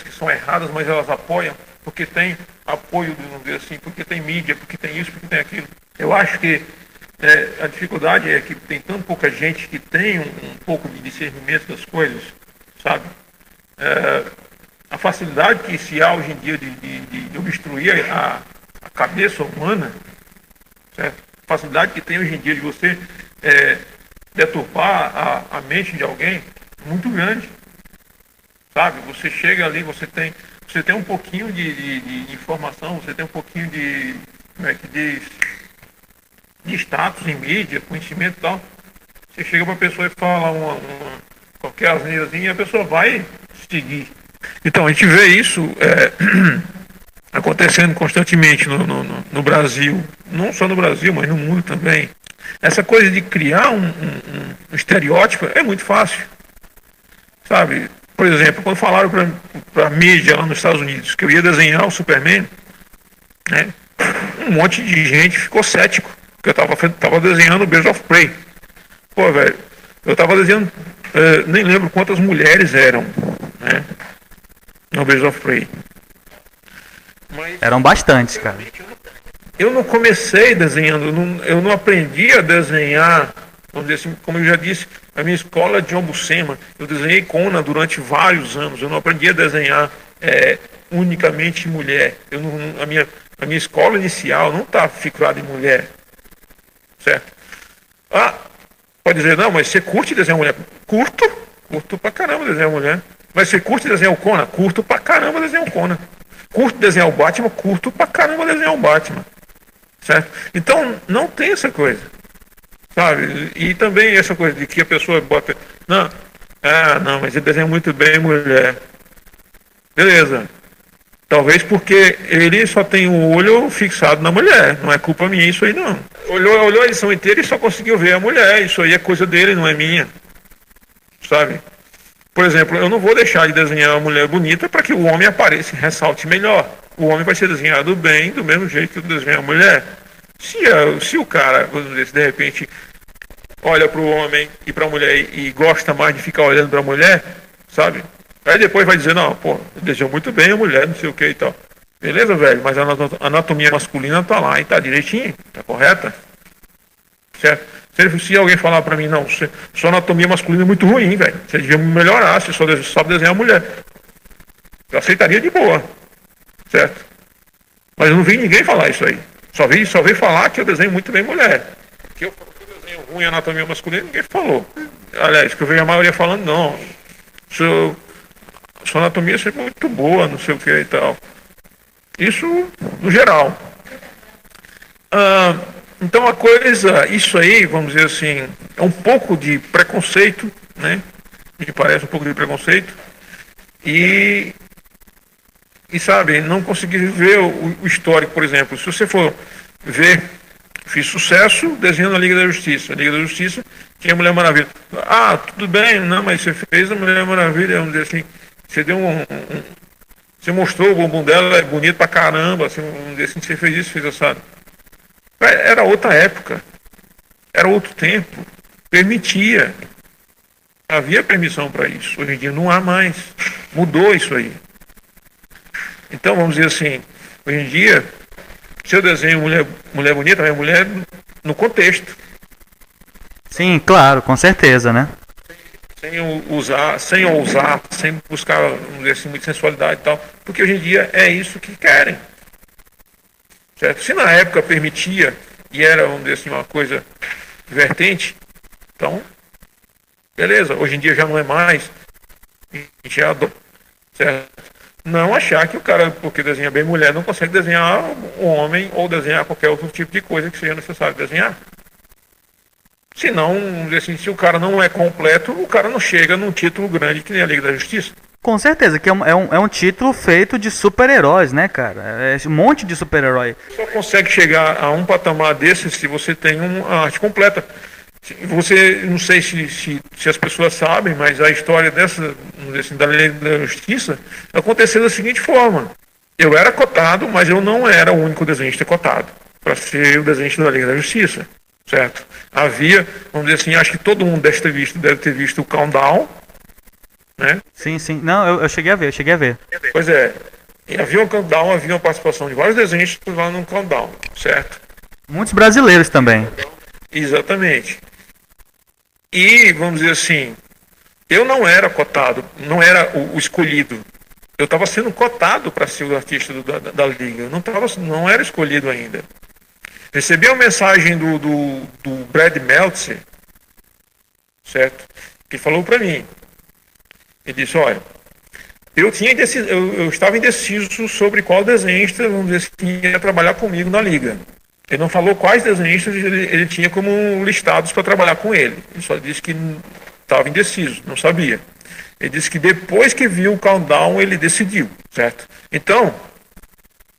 que são erradas, mas elas apoiam porque tem apoio, vamos dizer assim, porque tem mídia, porque tem isso, porque tem aquilo. Eu acho que a dificuldade é que tem tão pouca gente que tem um pouco de discernimento das coisas, sabe? A facilidade que se há hoje em dia de obstruir a cabeça humana, certo? A facilidade que tem hoje em dia de você deturpar a mente de alguém muito grande, sabe? Você chega ali, você tem um pouquinho de informação, você tem um pouquinho de, como é que diz, de status em mídia, conhecimento e tal. Você chega para a pessoa e fala qualquer asneirazinha e a pessoa vai seguir. Então a gente vê isso acontecendo constantemente no Brasil, não só no Brasil, mas no mundo também. Essa coisa de criar um estereótipo é muito fácil, sabe? Por exemplo, quando falaram para a mídia lá nos Estados Unidos que eu ia desenhar o Superman, né, um monte de gente ficou cético, porque eu tava desenhando o Birds of Prey. Pô, velho, eu tava desenhando, nem lembro quantas mulheres eram, né, no Birds of Prey. Mas, eram bastantes, cara. Eu não comecei desenhando, eu não aprendi a desenhar, vamos dizer assim, como eu já disse, a minha escola é de Ombucema, eu desenhei Conan durante vários anos, eu não aprendi a desenhar unicamente mulher. A minha escola inicial não está fixada em mulher, certo? Pode dizer, não, mas você curte desenhar mulher? Curto pra caramba desenhar mulher. Mas você curte desenhar o Conan? Curto pra caramba desenhar o Conan. Curto desenhar o Batman? Curto pra caramba desenhar o Batman. Certo? Então, não tem essa coisa, sabe? E também essa coisa de que a pessoa bota, não, mas ele desenha muito bem mulher. Beleza. Talvez porque ele só tem o olho fixado na mulher. Não é culpa minha isso aí, não. Olhou a edição inteira e só conseguiu ver a mulher. Isso aí é coisa dele, não é minha. Sabe? Por exemplo, eu não vou deixar de desenhar uma mulher bonita para que o homem apareça e ressalte melhor. O homem vai ser desenhado bem, do mesmo jeito que eu desenho a mulher. Se o cara, vamos dizer, de repente, olha para o homem e para a mulher e gosta mais de ficar olhando para a mulher, sabe? Aí depois vai dizer, não, pô, eu desenho muito bem a mulher, não sei o que e tal. Beleza, velho, mas a anatomia masculina tá lá e tá direitinho, tá correta? Certo? Se alguém falar para mim, não, sua anatomia masculina é muito ruim, velho, você devia melhorar, você só sabe desenhar a mulher. Eu aceitaria de boa. Certo? Mas eu não vi ninguém falar isso aí. Só vi falar que eu desenho muito bem mulher. Que eu desenho ruim a anatomia masculina, ninguém falou. Aliás, que eu vejo a maioria falando, não. Sua anatomia é sempre muito boa, não sei o que e tal. Isso no geral. Então a coisa, isso aí, vamos dizer assim, é um pouco de preconceito, né? Me parece um pouco de preconceito. E sabe, não consegui ver o histórico, por exemplo. Se você for ver, fiz sucesso desenhando a Liga da Justiça. A Liga da Justiça tinha a Mulher Maravilha. Ah, tudo bem, não, mas você fez a Mulher Maravilha, vamos dizer assim, você deu você mostrou o bumbum dela, é bonito pra caramba, assim, vamos dizer assim, você fez isso, fez assado. Era outra época, era outro tempo, permitia, havia permissão para isso. Hoje em dia não há mais, mudou isso aí. Então, vamos dizer assim, hoje em dia, se eu desenho mulher bonita, é mulher no contexto. Sim, claro, com certeza, né? Sem ousar, sem buscar, vamos dizer assim, muita sensualidade e tal, porque hoje em dia é isso que querem. Certo? Se na época permitia, e era, vamos dizer assim, uma coisa vertente, então, beleza, hoje em dia já não é mais, a gente adora, certo? Não achar que o cara, porque desenha bem mulher, não consegue desenhar um homem ou desenhar qualquer outro tipo de coisa que seja necessário desenhar. Se não, assim, se o cara não é completo, o cara não chega num título grande que nem a Liga da Justiça. Com certeza, que é um título feito de super-heróis, né, cara? É um monte de super-herói. Só consegue chegar a um patamar desse se você tem uma arte completa. Você, não sei se as pessoas sabem, mas a história dessa, assim, da Lei da Justiça aconteceu da seguinte forma. Eu era cotado, mas eu não era o único desenhista cotado para ser o desenhista da Liga da Justiça, certo? Havia, vamos dizer assim, acho que todo mundo deve ter visto o Countdown, né? Sim, sim. Não, eu cheguei a ver. Pois é. E havia um Countdown, havia uma participação de vários desenhistas lá no Countdown, certo? Muitos brasileiros também. Exatamente. E, vamos dizer assim, eu não era cotado, não era o escolhido. Eu estava sendo cotado para ser o artista da Liga. Eu não era escolhido ainda. Recebi uma mensagem do Brad Meltzer, certo? Que falou para mim. Ele disse, olha, eu estava indeciso sobre qual desenhista, vamos dizer assim, ia trabalhar comigo na Liga. Ele não falou quais desenhistas ele tinha como listados para trabalhar com ele. Ele só disse que estava indeciso, não sabia. Ele disse que depois que viu o Countdown, ele decidiu, certo? Então,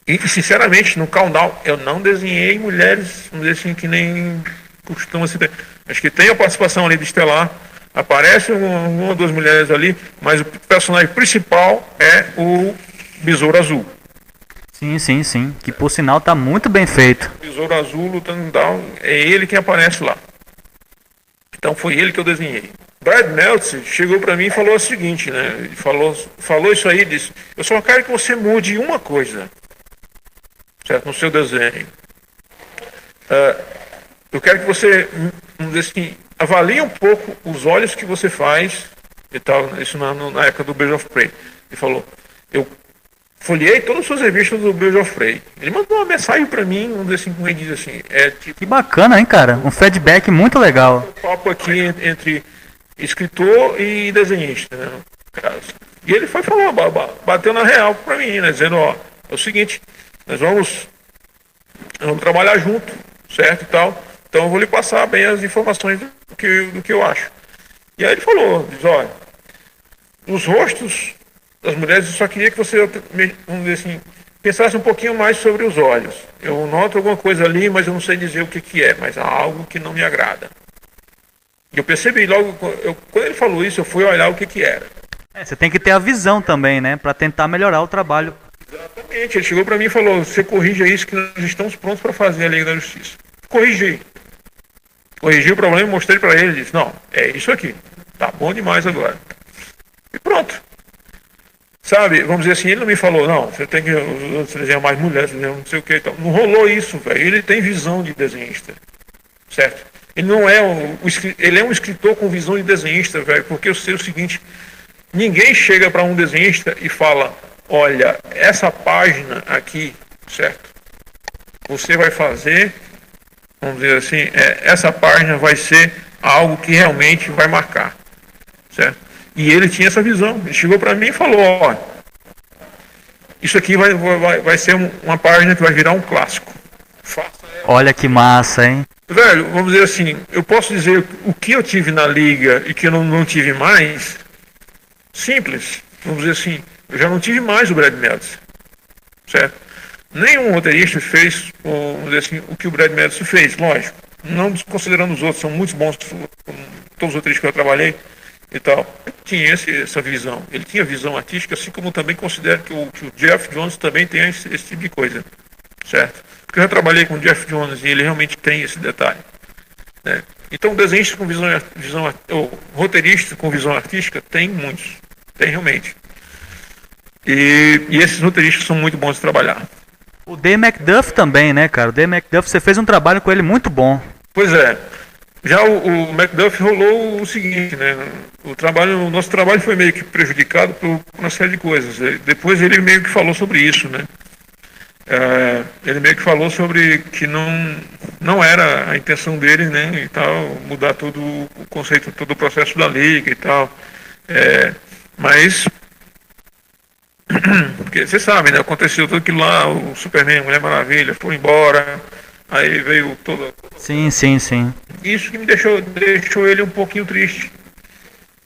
e sinceramente, no Countdown, eu não desenhei mulheres, vamos dizer assim, que nem costuma se ter. Acho que tem a participação ali de Estelar, aparece uma ou duas mulheres ali, mas o personagem principal é o Besouro Azul. Sim. Que por sinal tá muito bem feito. Besouro Azul lutando down, é ele quem aparece lá. Então foi ele que eu desenhei. Brad Meltzer chegou para mim e falou o seguinte, né? Ele falou isso aí, disse: eu só quero que você mude uma coisa, certo? No seu desenho. Eu quero que você, vamos dizer assim, avalie um pouco os olhos que você faz e tal. Isso na época do Birds of Prey. Ele falou: eu folhei todas as suas revistas do Birds of Prey. Ele mandou uma mensagem pra mim, vamos dizer assim, como ele diz assim, tipo, que bacana, hein, cara? Um feedback muito legal. Um papo aqui entre escritor e desenhista, né? E ele foi falar, bateu na real pra mim, né? Dizendo, ó, é o seguinte, nós vamos trabalhar junto, certo e tal. Então eu vou lhe passar bem as informações do que eu acho. E aí ele falou, diz, olha, os rostos das mulheres, eu só queria que você, vamos dizer assim, pensasse um pouquinho mais sobre os olhos. Eu noto alguma coisa ali, mas eu não sei dizer o que é, mas há algo que não me agrada. E eu percebi logo, quando ele falou isso, eu fui olhar o que era. Você tem que ter a visão também, né, para tentar melhorar o trabalho. Exatamente, ele chegou para mim e falou, você corrija isso que nós estamos prontos para fazer a Liga da Justiça. Corrigi o problema, mostrei para ele, disse, não, é isso aqui, tá bom demais agora. E pronto. Sabe, vamos dizer assim, ele não me falou, não, você tem que desenhar mais mulheres, não sei o que, então, não rolou isso, velho. Ele tem visão de desenhista, certo? Ele não é ele é um escritor com visão de desenhista, velho, porque eu sei o seguinte, ninguém chega para um desenhista e fala, olha, essa página aqui, certo? Você vai fazer, vamos dizer assim, essa página vai ser algo que realmente vai marcar, certo? E ele tinha essa visão. Ele chegou para mim e falou, ó, Isso aqui vai ser uma página que vai virar um clássico. Faça ela. Olha que massa, hein? Velho, vamos dizer assim, eu posso dizer o que eu tive na liga e que eu não tive mais. Simples. Vamos dizer assim, eu já não tive mais o Brad Meltzer. Certo? Nenhum roteirista fez, vamos dizer assim, o que o Brad Meltzer fez, lógico. Não desconsiderando os outros, são muito bons, todos os roteiristas que eu trabalhei e tal. Ele tinha essa visão. Ele tinha visão artística, assim como também considero que o Jeff Jones também tem esse tipo de coisa. Certo? Porque eu já trabalhei com o Jeff Jones e ele realmente tem esse detalhe. Né? Então, desenhista com ou roteirista com visão artística, tem muitos. Tem realmente. E esses roteiristas são muito bons de trabalhar. O Dave McDuff também, né, cara? O Dave McDuff, você fez um trabalho com ele muito bom. Pois é. Já o McDuff rolou o seguinte, né? O nosso trabalho foi meio que prejudicado por uma série de coisas. Depois ele meio que falou sobre isso, né? Ele meio que falou sobre que não era a intenção dele, né? E tal, mudar todo o conceito, todo o processo da liga e tal. Mas porque você sabe, né? Aconteceu tudo aquilo lá, o Superman, Mulher Maravilha, foi embora, aí veio toda. Sim. Isso que me deixou ele um pouquinho triste.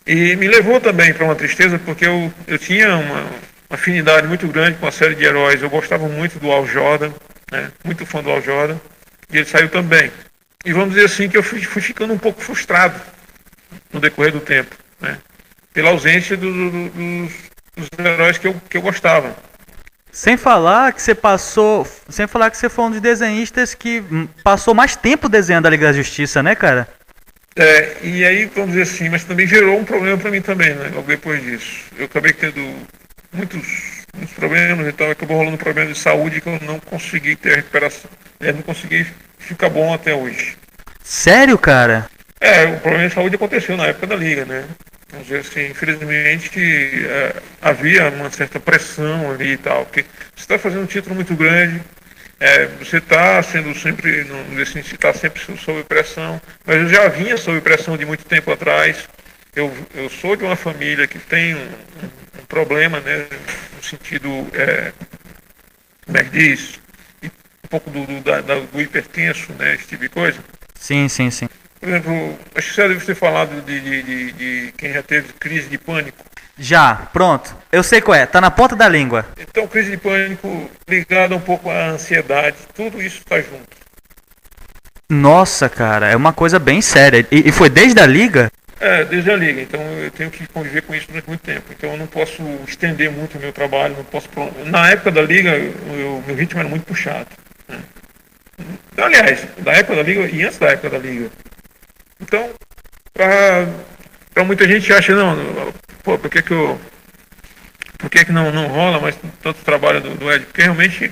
E me levou também para uma tristeza, porque eu tinha uma afinidade muito grande com a série de heróis. Eu gostava muito do Hal Jordan, né? Muito fã do Hal Jordan, e ele saiu também. E vamos dizer assim que eu fui ficando um pouco frustrado no decorrer do tempo, né? Pela ausência dos heróis que eu gostava. Sem falar que você foi um dos desenhistas que passou mais tempo desenhando a Liga da Justiça, né, cara? E aí, vamos dizer assim, mas também gerou um problema para mim também, né, logo depois disso. Eu acabei tendo muitos problemas e tal, acabou rolando problema de saúde que eu não consegui ter a recuperação. Não consegui ficar bom até hoje. Sério, cara? O problema de saúde aconteceu na época da Liga, né? Vamos dizer assim, infelizmente havia uma certa pressão ali e tal, porque você está fazendo um título muito grande, você está sendo sempre, não dizer assim, você está sempre sob pressão, mas eu já vinha sob pressão de muito tempo atrás. Eu sou de uma família que tem um problema, né, no sentido, como é que diz, um pouco do hipertenso, né, esse tipo de coisa. Sim. Por exemplo, acho que você deve ter falado de quem já teve crise de pânico. Já, pronto. Eu sei qual é, tá na ponta da língua. Então, crise de pânico ligada um pouco à ansiedade, tudo isso está junto. Nossa, cara, é uma coisa bem séria. E foi desde a Liga? Desde a Liga. Então, eu tenho que conviver com isso durante muito tempo. Então, eu não posso estender muito o meu trabalho, não posso... Na época da Liga, meu ritmo era muito puxado. Né? Aliás, da época da Liga e antes da época da Liga. Então, para muita gente acha, por que não rola mais tanto trabalho do Ed? Porque realmente,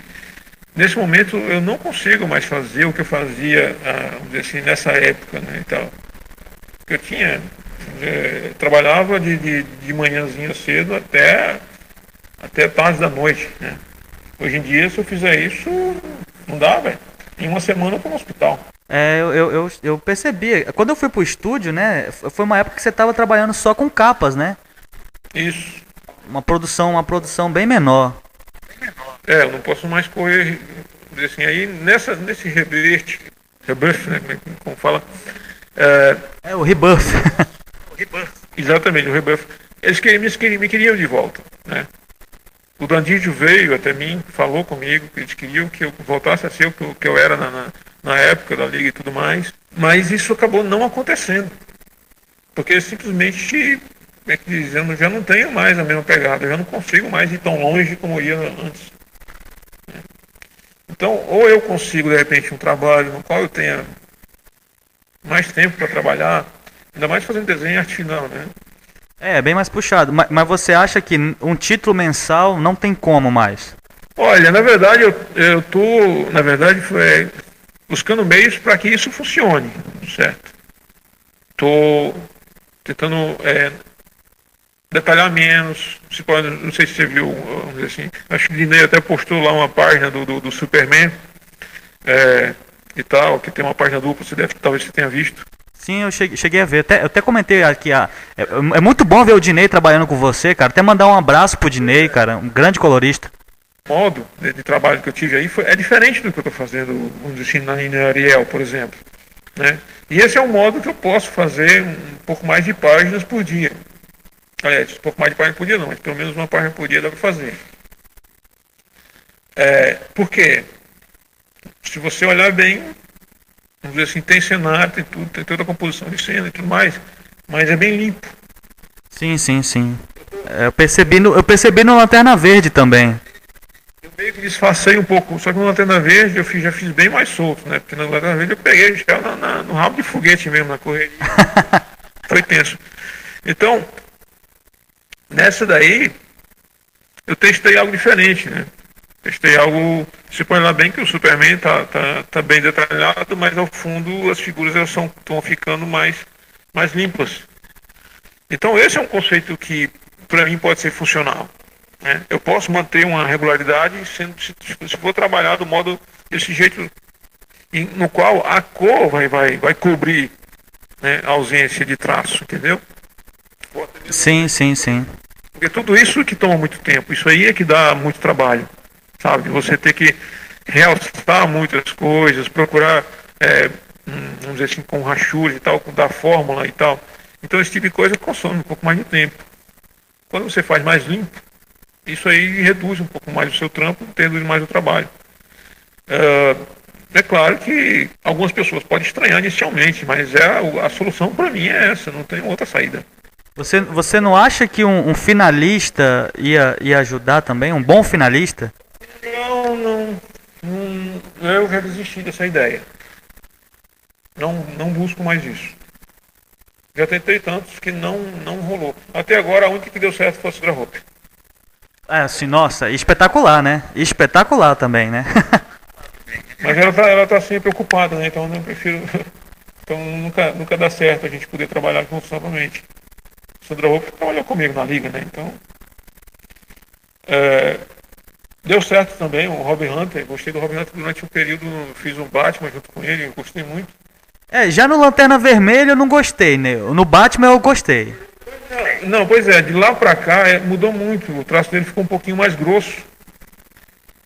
nesse momento, eu não consigo mais fazer o que eu fazia, vamos dizer assim, nessa época, né, e tal. Eu trabalhava de manhãzinha cedo até tarde da noite, né. Hoje em dia, se eu fizer isso, não dá, velho. Em uma semana eu tô no hospital. Eu percebi. Quando eu fui pro estúdio, né? Foi uma época que você tava trabalhando só com capas, né? Isso. Uma produção bem menor. Eu não posso mais correr, assim, aí nesse rebuff, né? Como fala? O Rebuff. Exatamente, o rebuff. Eles me queriam de volta, né? O Dandídio veio até mim, falou comigo que eles queriam que eu voltasse a ser o que eu era na época da Liga e tudo mais. Mas isso acabou não acontecendo. Porque simplesmente, eu já não tenho mais a mesma pegada. Eu já não consigo mais ir tão longe como eu ia antes. Então, ou eu consigo, de repente, um trabalho no qual eu tenha mais tempo para trabalhar, ainda mais fazendo desenho arte final, né? Bem mais puxado. Mas você acha que um título mensal não tem como mais? Olha, na verdade, eu tô, buscando meios para que isso funcione, certo? Tô tentando detalhar menos. Não sei se você viu, vamos dizer assim, acho que o Dinei até postou lá uma página do Superman e tal, que tem uma página dupla, talvez você tenha visto. Sim, eu cheguei a ver. Eu até comentei aqui. É muito bom ver o Dinei trabalhando com você, cara. Até mandar um abraço pro Dinei, cara. Um grande colorista. modo de trabalho que eu tive aí é diferente do que eu estou fazendo, vamos dizer assim, na Ariel, por exemplo. Né? E esse é um modo que eu posso fazer um pouco mais de páginas por dia. Aliás, um pouco mais de páginas por dia não, mas pelo menos uma página por dia dá para fazer. Por quê? Se você olhar bem, vamos dizer assim, tem cenário, tem tudo, tem toda a composição de cena e tudo mais, mas é bem limpo. Sim, sim, sim. Eu percebi no Lanterna Verde também. Eu meio que disfarcei um pouco, só que no Lanterna Verde eu já fiz bem mais solto, né? Porque no Lanterna Verde eu peguei já no rabo de foguete mesmo, na correria. Foi tenso. Então, nessa daí, eu testei algo diferente, né? Testei algo, se põe lá bem que o Superman tá bem detalhado, mas ao fundo as figuras estão ficando mais limpas. Então esse é um conceito que para mim pode ser funcional. Né? Eu posso manter uma regularidade se for trabalhar do modo desse jeito no qual a cor vai cobrir, né, a ausência de traço, entendeu? Sim, sim, sim. Porque tudo isso que toma muito tempo, isso aí é que dá muito trabalho, sabe? Você ter que realçar muitas coisas, procurar, vamos dizer assim, com rachura e tal, da fórmula e tal. Então esse tipo de coisa consome um pouco mais de tempo. Quando você faz mais limpo, isso aí reduz um pouco mais o seu trampo, reduz mais o trabalho. É claro que algumas pessoas podem estranhar inicialmente, mas a solução para mim é essa, não tem outra saída. Você não acha que um finalista ia ajudar também? Um bom finalista? Não, eu já desisti dessa ideia. Não busco mais isso. Já tentei tantos que não rolou. Até agora a única que deu certo foi a Cedra Hope. Assim, nossa, espetacular, né? Espetacular também, né? Mas ela tá sempre ocupada, né? Então eu não prefiro. Então nunca dá certo a gente poder trabalhar juntos novamente. A Cedra Hope trabalhou comigo na liga, né? Então. Deu certo também o Robin Hunter. Gostei do Robin Hunter durante um período. Fiz um Batman junto com ele, gostei muito. Já no Lanterna Vermelha eu não gostei, né? No Batman eu gostei. Não, pois é, de lá pra cá mudou muito. O traço dele ficou um pouquinho mais grosso.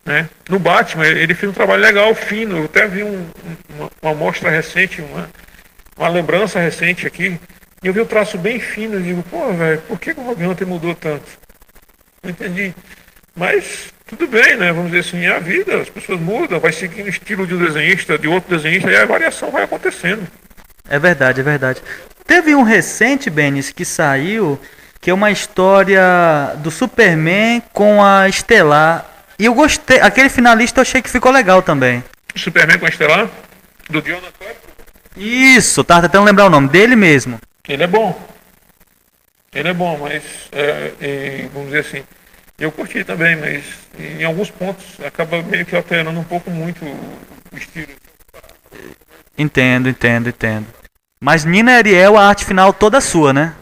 Né? No Batman, ele fez um trabalho legal, fino. Eu até vi uma amostra recente, uma lembrança recente aqui. E eu vi o traço bem fino. E digo, pô, velho, por que o Robin Hunter mudou tanto? Não entendi. Mas tudo bem, né? Vamos dizer assim, é a vida, as pessoas mudam, vai seguindo o estilo de um desenhista, de outro desenhista, e a variação vai acontecendo. É verdade, é verdade. Teve um recente, Benis, que saiu, que é uma história do Superman com a Estelar. E eu gostei, aquele finalista eu achei que ficou legal também. Superman com a Estelar? Do Jonathan Klepper? Isso, tava tentando lembrar o nome dele mesmo. Ele é bom, mas vamos dizer assim, eu curti também, mas em alguns pontos acaba meio que alterando um pouco muito o estilo. Entendo. Mas Nina e Ariel, a arte final toda sua, né?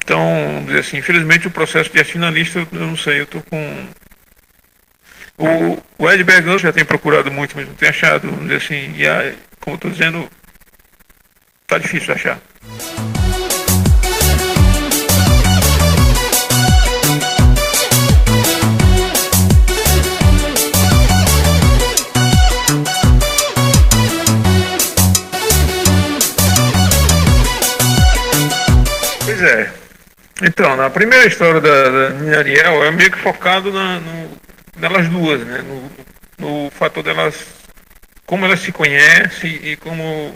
Então, vamos dizer assim, infelizmente o processo de arte finalista, eu não sei, eu tô com... O Ed Bergan já tem procurado muito, mas não tem achado, vamos dizer assim, e como eu tô dizendo, tá difícil de achar. Então, na primeira história da Nina Ariel, é meio que focado nelas duas, né? No fator delas, como elas se conhecem e como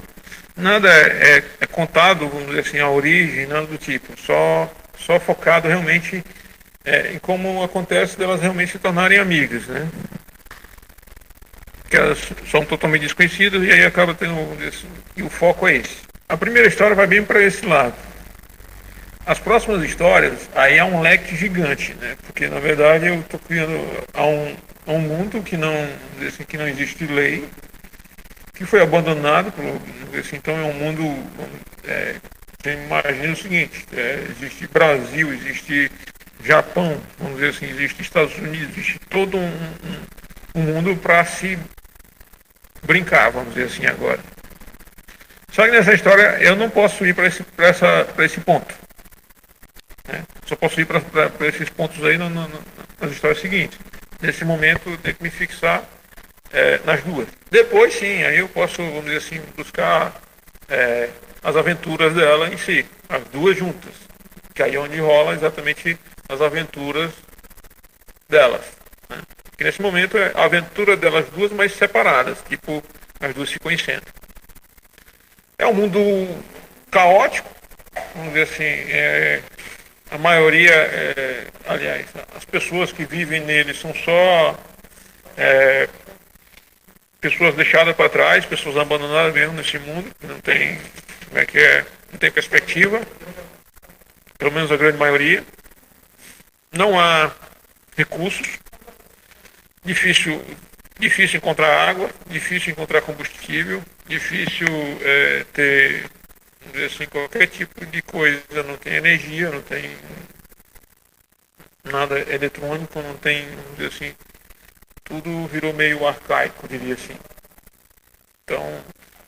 nada é contado, vamos dizer assim, a origem, nada do tipo. Só focado realmente em como acontece delas realmente se tornarem amigas, né? Que elas são totalmente desconhecidas e aí acaba tendo, vamos dizer assim, e o foco é esse. A primeira história vai bem para esse lado. As próximas histórias, aí é um leque gigante, né? Porque na verdade eu estou criando um mundo que não existe lei, que foi abandonado, assim, então é um mundo, você imagina o seguinte, existe Brasil, existe Japão, vamos dizer assim, existe Estados Unidos, existe todo um mundo para se brincar, vamos dizer assim agora. Só que nessa história eu não posso ir para esse ponto. Só posso ir para esses pontos aí nas histórias seguintes. Nesse momento eu tenho que me fixar nas duas. Depois sim, aí eu posso, vamos dizer assim, buscar as aventuras dela em si, as duas juntas. Que aí é onde rola exatamente as aventuras delas. Né? Que nesse momento é a aventura delas duas, mas separadas, tipo, as duas se conhecendo. É um mundo caótico, vamos dizer assim, a maioria, aliás, as pessoas que vivem nele são só pessoas deixadas para trás, pessoas abandonadas mesmo nesse mundo, que não tem, não tem perspectiva, pelo menos a grande maioria. Não há recursos, difícil encontrar água, difícil encontrar combustível, difícil ter, vamos dizer assim, qualquer tipo de coisa, não tem energia, não tem nada eletrônico, não tem, vamos dizer assim, tudo virou meio arcaico, diria assim. Então,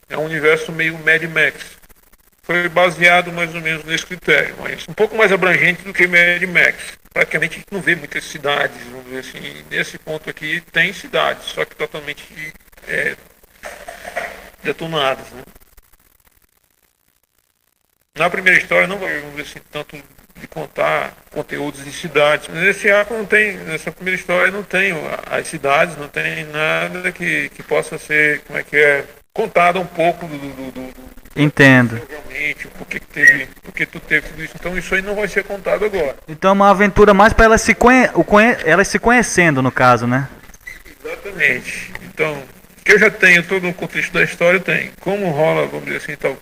é um universo meio Mad Max. Foi baseado mais ou menos nesse critério, mas um pouco mais abrangente do que Mad Max. Praticamente a gente não vê muitas cidades, vamos dizer assim. Nesse ponto aqui tem cidades, só que totalmente detonadas. Né? Na primeira história não vai, vamos dizer assim, tanto de contar conteúdos de cidades. Nesse arco não tem, nessa primeira história não tem as cidades, não tem nada que possa ser, contado um pouco do Entendo. realmente, porque tu teve tudo isso. Então isso aí não vai ser contado agora. Então é uma aventura mais para elas elas se conhecendo, no caso, né? Exatamente. Então, que eu já tenho todo o contexto da história, eu tenho. Como rola, vamos dizer assim, tal,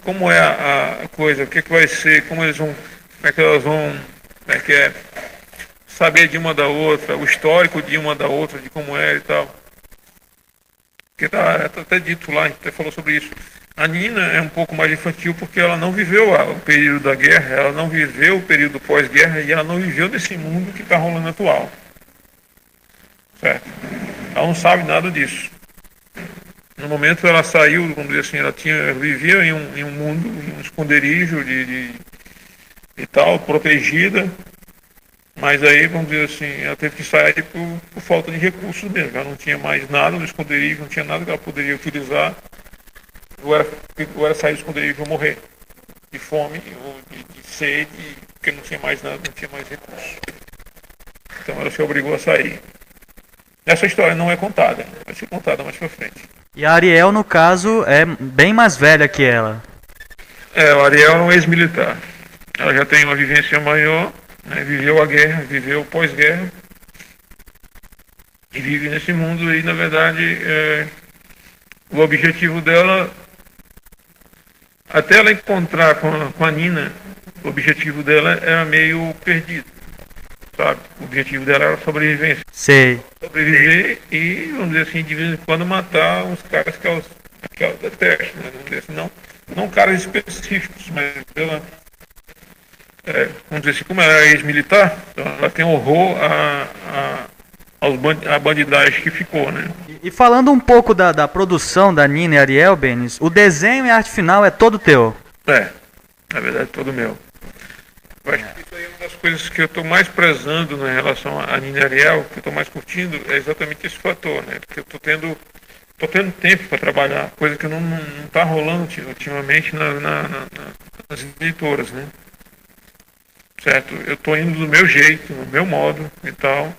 como é a coisa, o que vai ser, como eles vão, como é que elas vão, saber de uma da outra, o histórico de uma da outra, de como é e tal. Porque tá até dito lá, a gente até falou sobre isso. A Nina é um pouco mais infantil porque ela não viveu o período da guerra, ela não viveu o período pós-guerra e ela não viveu nesse mundo que está rolando atual. Certo? Ela não sabe nada disso. No momento ela saiu, vamos dizer assim, ela vivia em um mundo, em um esconderijo e tal, protegida. Mas aí, vamos dizer assim, ela teve que sair por falta de recursos mesmo. Ela não tinha mais nada no esconderijo, não tinha nada que ela poderia utilizar. Ou era sair do esconderijo ou morrer. De fome, ou de sede, porque não tinha mais nada, não tinha mais recursos. Então ela se obrigou a sair. Essa história não é contada, vai ser contada mais pra frente. E a Ariel, no caso, é bem mais velha que ela. O Ariel é um ex-militar. Ela já tem uma vivência maior. Né, viveu a guerra, viveu pós-guerra e vive nesse mundo aí, na verdade, o objetivo dela, até ela encontrar com a Nina, o objetivo dela era meio perdido, sabe? O objetivo dela era sobrevivência. Sei. Sobreviver e, vamos dizer assim, de vez em quando matar os caras que ela detesta, né? Vamos dizer assim, não caras específicos, mas ela... vamos dizer assim, como ela é ex-militar, então ela tem horror à bandidagem que ficou, né? E falando um pouco da produção da Nina e Ariel, Benis, o desenho e a arte final é todo teu. Na verdade, todo meu. Eu acho que isso aí é uma das coisas que eu estou mais prezando em relação a Nina e Ariel, que eu estou mais curtindo, é exatamente esse fator, né? Porque eu estou tendo tempo para trabalhar, coisa que não está rolando ultimamente nas editoras, né? Certo? Eu estou indo do meu jeito, no meu modo e tal.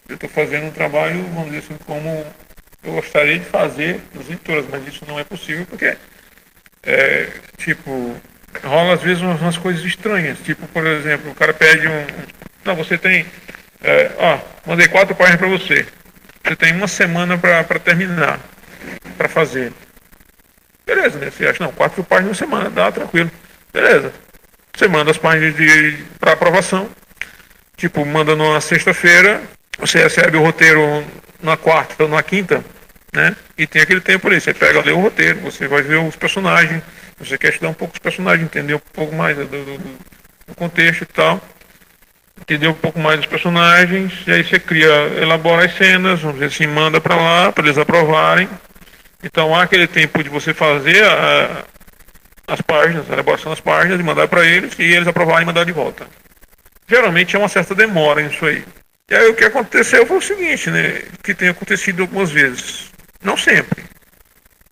Eu estou fazendo um trabalho, vamos dizer assim, como eu gostaria de fazer nas editoras, mas isso não é possível porque, rola às vezes umas coisas estranhas. Tipo, por exemplo, o cara pede não, você tem, mandei 4 páginas para você. Você tem uma semana para terminar, para fazer. Beleza, né? Você acha, não, 4 páginas na semana, dá, tranquilo. Beleza. Você manda as páginas para aprovação. Tipo, manda numa sexta-feira, você recebe o roteiro na quarta ou na quinta, né? E tem aquele tempo ali, você pega, lê o roteiro, você vai ver os personagens, você quer estudar um pouco os personagens, entender um pouco mais do contexto e tal, entender um pouco mais dos personagens, e aí você elabora as cenas, vamos dizer assim, manda para lá, para eles aprovarem. Então há aquele tempo de você fazer as páginas, a elaboração das páginas, e mandar para eles, e eles aprovarem e mandar de volta. Geralmente é uma certa demora nisso aí. E aí o que aconteceu foi o seguinte, né? Que tem acontecido algumas vezes. Não sempre,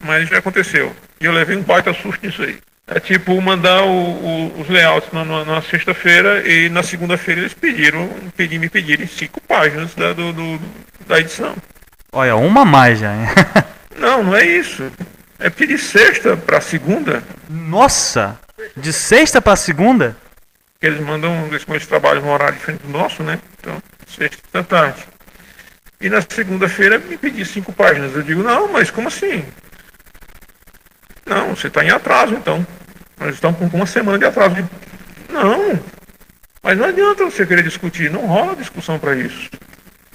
mas já aconteceu. E eu levei um baita susto nisso aí. É tipo mandar os layouts na sexta-feira e na segunda-feira eles me pedirem 5 páginas da edição. Olha, uma a mais já, hein? Não, não é isso. É pedir sexta para segunda. Nossa! De sexta pra segunda? Eles mandam esse trabalho no horário diferente do nosso, né? Então, sexta da tarde. E na segunda-feira me pedir 5 páginas. Eu digo, não, mas como assim? Não, você está em atraso então. Nós estamos com uma semana de atraso. Não, mas não adianta você querer discutir. Não rola discussão para isso.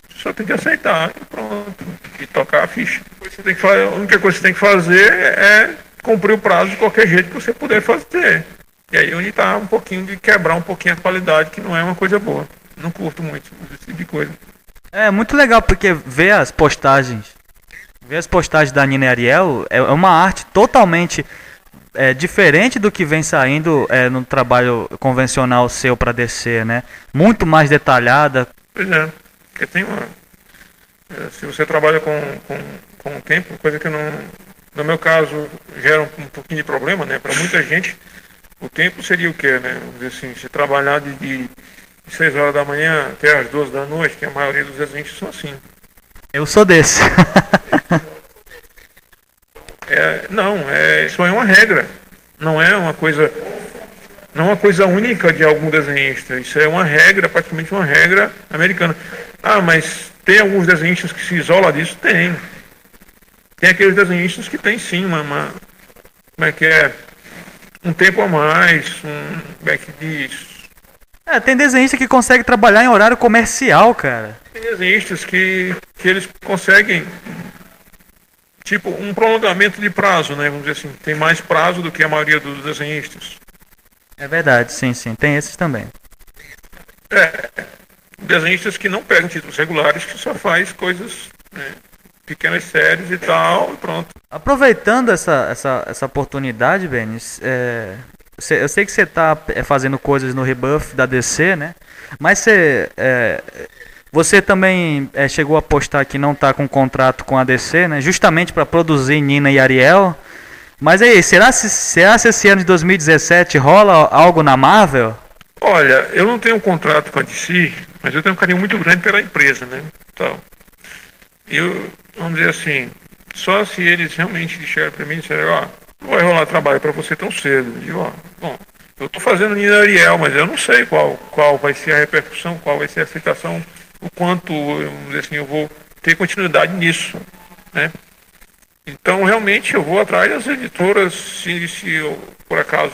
Você só tem que aceitar e pronto. E tocar a ficha. A única coisa que você tem que fazer é cumprir o prazo de qualquer jeito que você puder fazer. E aí onde está um pouquinho de quebrar um pouquinho a qualidade, que não é uma coisa boa. Não curto muito esse tipo de coisa. É muito legal porque ver as postagens da Nina e Ariel é uma arte totalmente diferente do que vem saindo no trabalho convencional seu para DC, né? Muito mais detalhada. Pois é, porque tem uma... se você trabalha com o tempo, coisa que não... No meu caso, gera um pouquinho de problema, né? Para muita gente, o tempo seria o quê, né? Vamos dizer assim, se trabalhar de 6 horas da manhã até as 12 da noite, que a maioria dos desenhos são assim. Eu sou desse. Isso é uma regra. Não é uma coisa única de algum desenhista. Isso é uma regra, praticamente uma regra americana. Ah, mas tem alguns desenhistas que se isolam disso? Tem. Tem aqueles desenhistas que tem sim como é que é? Um tempo a mais, como é que diz? Tem desenhista que consegue trabalhar em horário comercial, cara. Tem desenhistas que eles conseguem, tipo, um prolongamento de prazo, né? Vamos dizer assim, tem mais prazo do que a maioria dos desenhistas. É verdade, sim, tem esses também. Desenhistas que não pegam títulos regulares, que só faz coisas, né, pequenas séries e tal, e pronto. Aproveitando essa oportunidade, Benis, eu sei que você está fazendo coisas no Rebuff da DC, né? Mas você também chegou a postar que não está com contrato com a DC, né? Justamente para produzir Nina e Ariel. Mas aí, será se esse ano de 2017 rola algo na Marvel? Olha, eu não tenho um contrato com a DC, mas eu tenho um carinho muito grande pela empresa, né? Então, vamos dizer assim, só se eles realmente disserem para mim, disserem, não vai rolar trabalho para você tão cedo. Eu digo, bom, eu estou fazendo Nina Ariel, mas eu não sei qual vai ser a repercussão, qual vai ser a aceitação, o quanto, vamos dizer assim, eu vou ter continuidade nisso, né? Então, realmente, eu vou atrás das editoras, se eu, por acaso,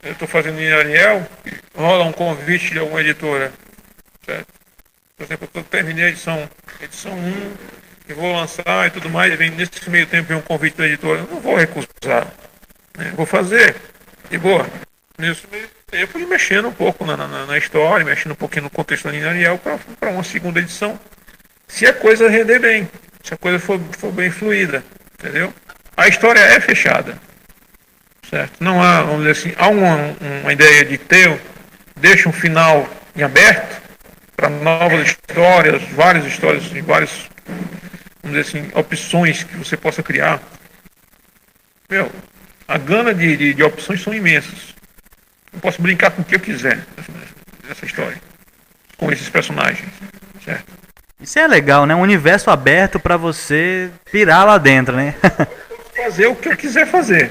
eu estou fazendo Nina Ariel, rola um convite de alguma editora, certo? Por exemplo, eu terminei a edição 1, e vou lançar e tudo mais, e nesse meio tempo vem um convite da editora, eu não vou recusar, né? Vou fazer, e boa. Nesse meio tempo, e mexendo um pouco na história, mexendo um pouquinho no contexto da Nina Ariel para uma segunda edição, se a coisa render bem, se a coisa for bem fluida, entendeu? A história é fechada, certo? Não há, vamos dizer assim, há uma ideia de deixa um final em aberto para novas histórias, várias histórias, várias, vamos dizer assim, opções que você possa criar. A gama de opções são imensas. Eu posso brincar com o que eu quiser nessa história, com esses personagens, certo? Isso é legal, né? Um universo aberto pra você pirar lá dentro, né? Fazer o que eu quiser fazer,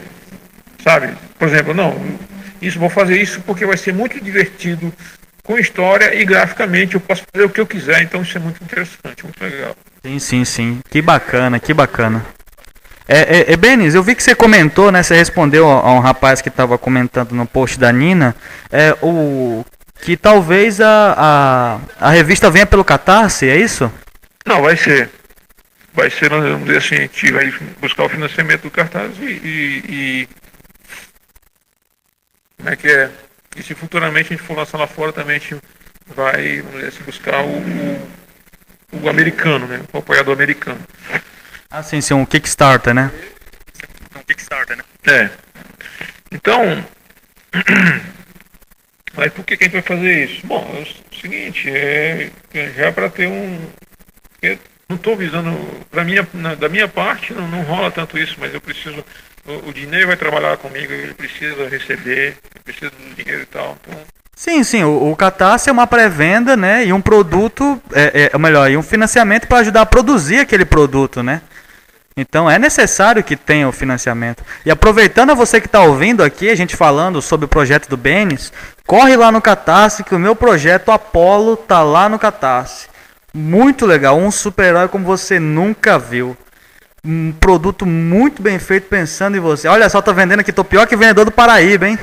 sabe? Por exemplo, vou fazer isso porque vai ser muito divertido com história e graficamente eu posso fazer o que eu quiser, então isso é muito interessante, muito legal. Sim. Que bacana. Benis, eu vi que você comentou, né? Você respondeu a um rapaz que estava comentando no post da Nina, que talvez a revista venha pelo Catarse, é isso? Não, vai ser, vamos dizer assim, a gente vai buscar o financiamento do Catarse e como é que é? E se futuramente a gente for lançar lá fora também, a gente vai, vamos dizer assim, buscar o americano, né? O apoiador americano. Ah, sim, um Kickstarter, né? Então, Mas por que que a gente vai fazer isso? Bom, é o seguinte, já para ter eu não estou visando, da minha parte não rola tanto isso, mas eu preciso, o dinheiro vai trabalhar comigo, ele precisa receber, eu preciso do dinheiro e tal. Então, Sim, sim, o Catarse é uma pré-venda, né? E um produto, melhor, e um financiamento para ajudar a produzir aquele produto, né? Então é necessário que tenha o financiamento. E aproveitando a você que está ouvindo aqui, a gente falando sobre o projeto do Benes, corre lá no Catarse que o meu projeto Apollo tá lá no Catarse. Muito legal, um super-herói como você nunca viu. Um produto muito bem feito pensando em você. Olha só, tô vendendo aqui, tô pior que vendedor do Paraíba, hein?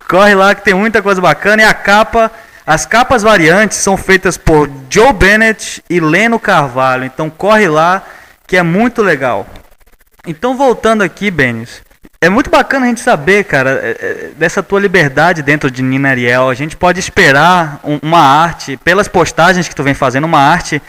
Corre lá que tem muita coisa bacana. E a capa, as capas variantes são feitas por Joe Bennett e Leno Carvalho. Então corre lá que é muito legal. Então voltando aqui, Benes, é muito bacana a gente saber, cara, dessa tua liberdade dentro de Nina Ariel. A gente pode esperar uma arte, pelas postagens que tu vem fazendo, uma arte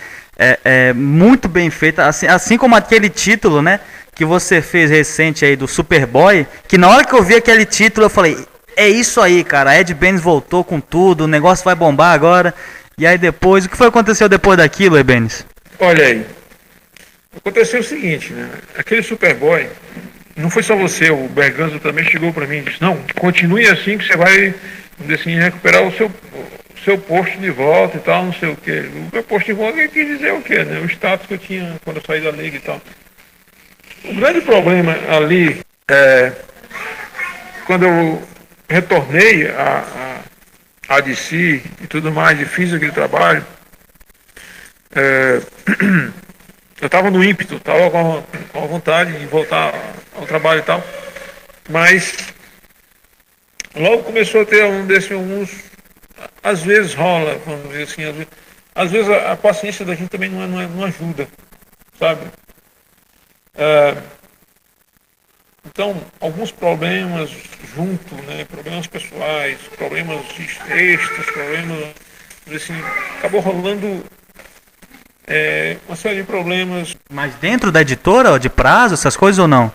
muito bem feita, assim como aquele título, né, que você fez recente aí do Superboy, que na hora que eu vi aquele título eu falei, é isso aí, cara, Ed Benes voltou com tudo, o negócio vai bombar agora. E aí depois, o que foi que aconteceu depois daquilo, Ed Benes? olha aí, aconteceu o seguinte, né, aquele Superboy, não foi só você, o Berganzo também chegou para mim e disse, não, continue assim que você vai, vamos dizer assim, recuperar o seu posto de volta e tal, não sei o que. O meu posto de volta quer dizer o quê, né? O status que eu tinha quando eu saí da liga e tal. O grande problema ali quando eu retornei a DC e tudo mais, e fiz aquele trabalho, eu estava no ímpeto, estava com a vontade de voltar ao trabalho e tal, mas logo começou a ter alguns, às vezes rola, vamos dizer assim, às vezes a paciência da gente também não ajuda, sabe? Então, alguns problemas junto, né, problemas pessoais, problemas extras, problemas, assim, acabou rolando uma série de problemas. Mas dentro da editora, ó, de prazo, essas coisas ou não?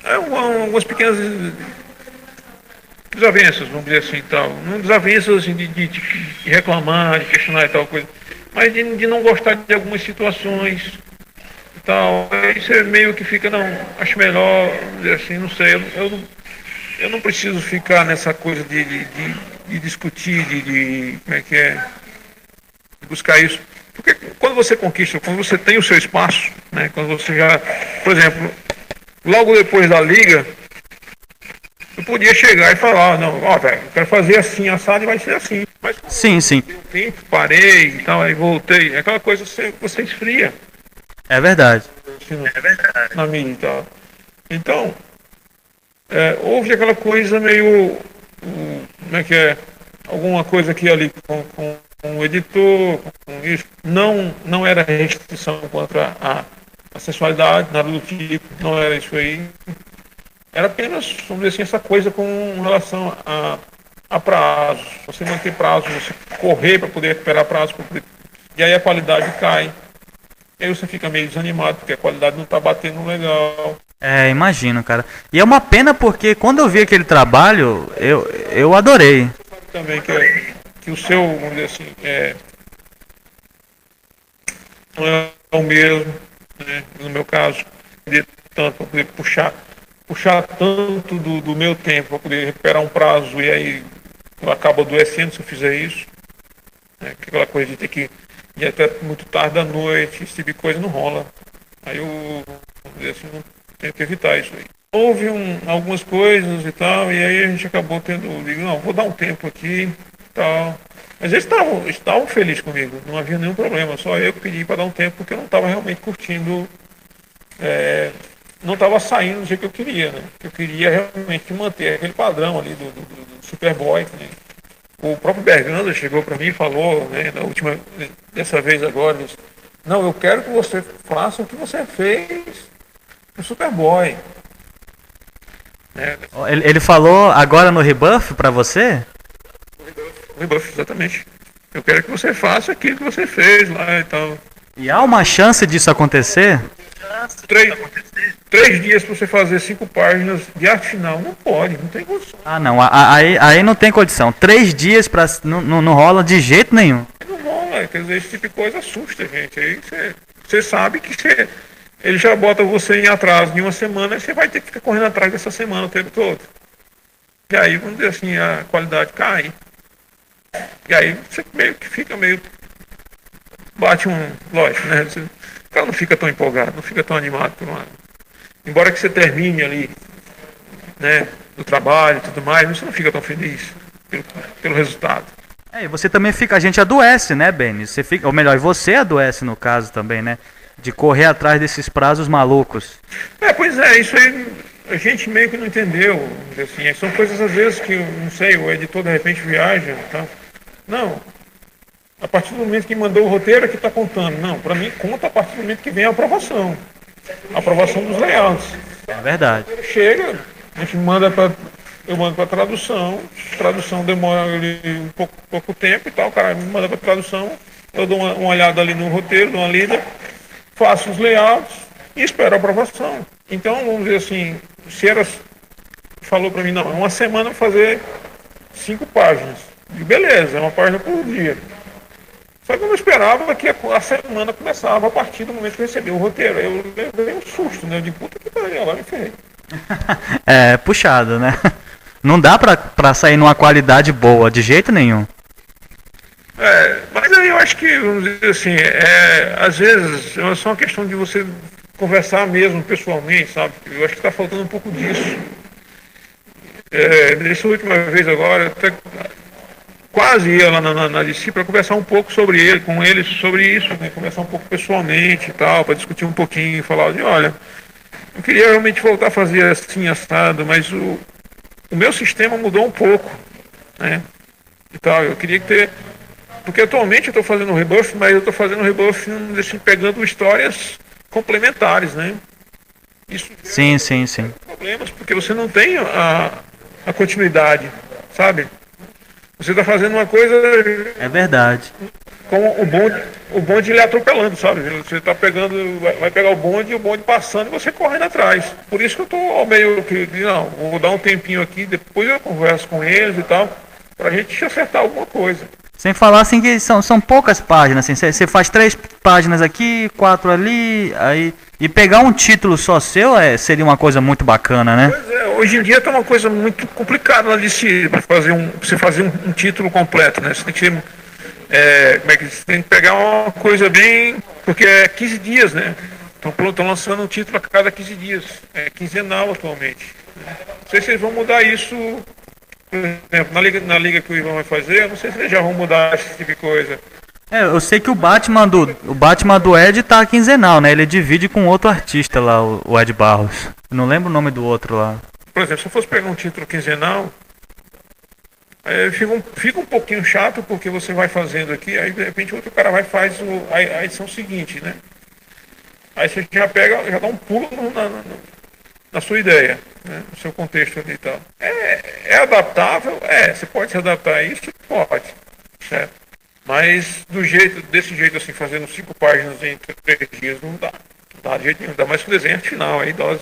Algumas pequenas desavenças, vamos dizer assim, tal. Não desavenças assim, de reclamar, de questionar e tal coisa, mas de não gostar de algumas situações e tal. Aí você meio que fica, não, acho melhor, vamos dizer assim, não sei, eu não preciso ficar nessa coisa de discutir, como é que é, de buscar isso. Porque quando você conquista, quando você tem o seu espaço, né, quando você já, por exemplo, logo depois da liga, eu podia chegar e falar, não, ó, velho, eu quero fazer assim, assado e vai ser assim. Mas Sim, sim. deu um tempo, parei e tal, aí voltei. É aquela coisa, você esfria. É verdade. Assim, na mídia e tal. Então, houve aquela coisa meio, como é que é, alguma coisa aqui ali com o editor, com isso. Não era restrição contra a sexualidade, nada do tipo, não era isso aí. Era apenas, vamos dizer assim, essa coisa com relação a prazos. Você manter prazo, você correr para poder recuperar prazo, e aí a qualidade cai. E aí você fica meio desanimado, porque a qualidade não está batendo legal. Imagino, cara. E é uma pena porque quando eu vi aquele trabalho, eu adorei. Também que o seu, vamos dizer assim, não é o mesmo, né? No meu caso, tanto para poder puxar tanto do meu tempo para poder recuperar um prazo e aí eu acabo adoecendo se eu fizer isso, né? Aquela coisa de ter que ir até muito tarde da noite, esse tipo de coisa não rola. Aí eu, vamos dizer assim, não tenho que evitar isso aí. Houve algumas coisas e tal, e aí a gente acabou digo, não, vou dar um tempo aqui e tal. Mas eles estavam felizes comigo, não havia nenhum problema, só eu que pedi para dar um tempo porque eu não estava realmente curtindo, não estava saindo do jeito que eu queria, né? Eu queria realmente manter aquele padrão ali do Superboy, né? O próprio Berganza chegou para mim e falou, né, dessa vez agora, disse, não, eu quero que você faça o que você fez no Superboy. Ele falou agora no Rebuff pra você? Rebuff, exatamente. Eu quero que você faça aquilo que você fez lá e tal. E há uma chance disso acontecer? três dias para você fazer 5 páginas de arte final. Não pode, não tem condição. Ah, não. Aí não tem condição. 3 dias não rola de jeito nenhum. Não rola, quer dizer, esse tipo de coisa assusta a gente. Aí você sabe que ele já bota você em atraso de uma semana e você vai ter que ficar correndo atrás dessa semana o tempo todo. E aí, vamos dizer assim, a qualidade cai. E aí você meio que fica meio... Bate lógico, né? O cara não fica tão empolgado, não fica tão animado por um lado. Embora que você termine ali, né, do trabalho e tudo mais, você não fica tão feliz pelo resultado. E você também fica, a gente adoece, né, Benny? Você fica, ou melhor, você adoece no caso também, né? De correr atrás desses prazos malucos. Pois é, isso aí a gente meio que não entendeu, assim, são coisas às vezes que, não sei, o editor de repente viaja, tá? Não, a partir do momento que mandou o roteiro é que está contando. Não, para mim conta a partir do momento que vem a aprovação dos layouts. É verdade. Chega, a gente eu mando para tradução demora ali pouco tempo e tal, o cara me manda para tradução, eu dou uma olhada ali no roteiro, dou uma lida, faço os layouts e espero a aprovação. Então, vamos dizer assim, se era, falou para mim, não, uma semana fazer 5 páginas. E beleza, é uma página por dia. Só que eu não esperava que a semana começava a partir do momento que eu recebi o roteiro. Aí eu levei um susto, né? Eu digo, puta que pariu, agora me ferrei. É puxado, né? Não dá pra sair numa qualidade boa, de jeito nenhum. Mas aí eu acho que, vamos dizer assim, às vezes é só uma questão de você conversar mesmo pessoalmente, sabe? Eu acho que está faltando um pouco disso. Nessa última vez agora, até quase ia lá na DC para conversar um pouco com eles sobre isso, né? Conversar um pouco pessoalmente e tal, para discutir um pouquinho, falar de, olha, eu queria realmente voltar a fazer assim, assado, mas o meu sistema mudou um pouco, né? E tal, eu queria ter... Porque atualmente eu estou fazendo um rebuff, mas eu estou fazendo um rebuff assim, pegando histórias complementares, né? Isso sim. Problemas, porque você não tem a continuidade, sabe? Você está fazendo uma coisa... É verdade. Com o bonde ele atropelando, sabe? Você está pegando, vai pegar o bonde e o bonde passando e você correndo atrás. Por isso que eu estou meio que, não, vou dar um tempinho aqui, depois eu converso com eles e tal, para a gente acertar alguma coisa. Sem falar assim que são poucas páginas, assim, você faz 3 páginas aqui, 4 ali, aí... E pegar um título só seu seria uma coisa muito bacana, né? Pois é, hoje em dia tá uma coisa muito complicada lá de você fazer um título completo, né? Você tem que você tem que pegar uma coisa bem... Porque é 15 dias, né? Estão lançando um título a cada 15 dias. É quinzenal atualmente. Não sei se eles vão mudar isso, por exemplo, na liga que o Ivan vai fazer, eu não sei se eles já vão mudar esse tipo de coisa. Eu sei que o Batman do Ed tá quinzenal, né? Ele divide com outro artista lá, o Ed Barros. Eu não lembro o nome do outro lá. Por exemplo, se eu fosse pegar um título quinzenal, fica um pouquinho chato, porque você vai fazendo aqui, aí de repente outro cara vai e faz a edição seguinte, né? Aí você já dá um pulo na sua ideia, né? No seu contexto ali e tal. É adaptável? Você pode se adaptar a isso? Pode, certo? Mas desse jeito assim, fazendo 5 páginas em 3 dias, não dá. Não dá de jeito nenhum. Ainda mais com o desenho final aí, dose.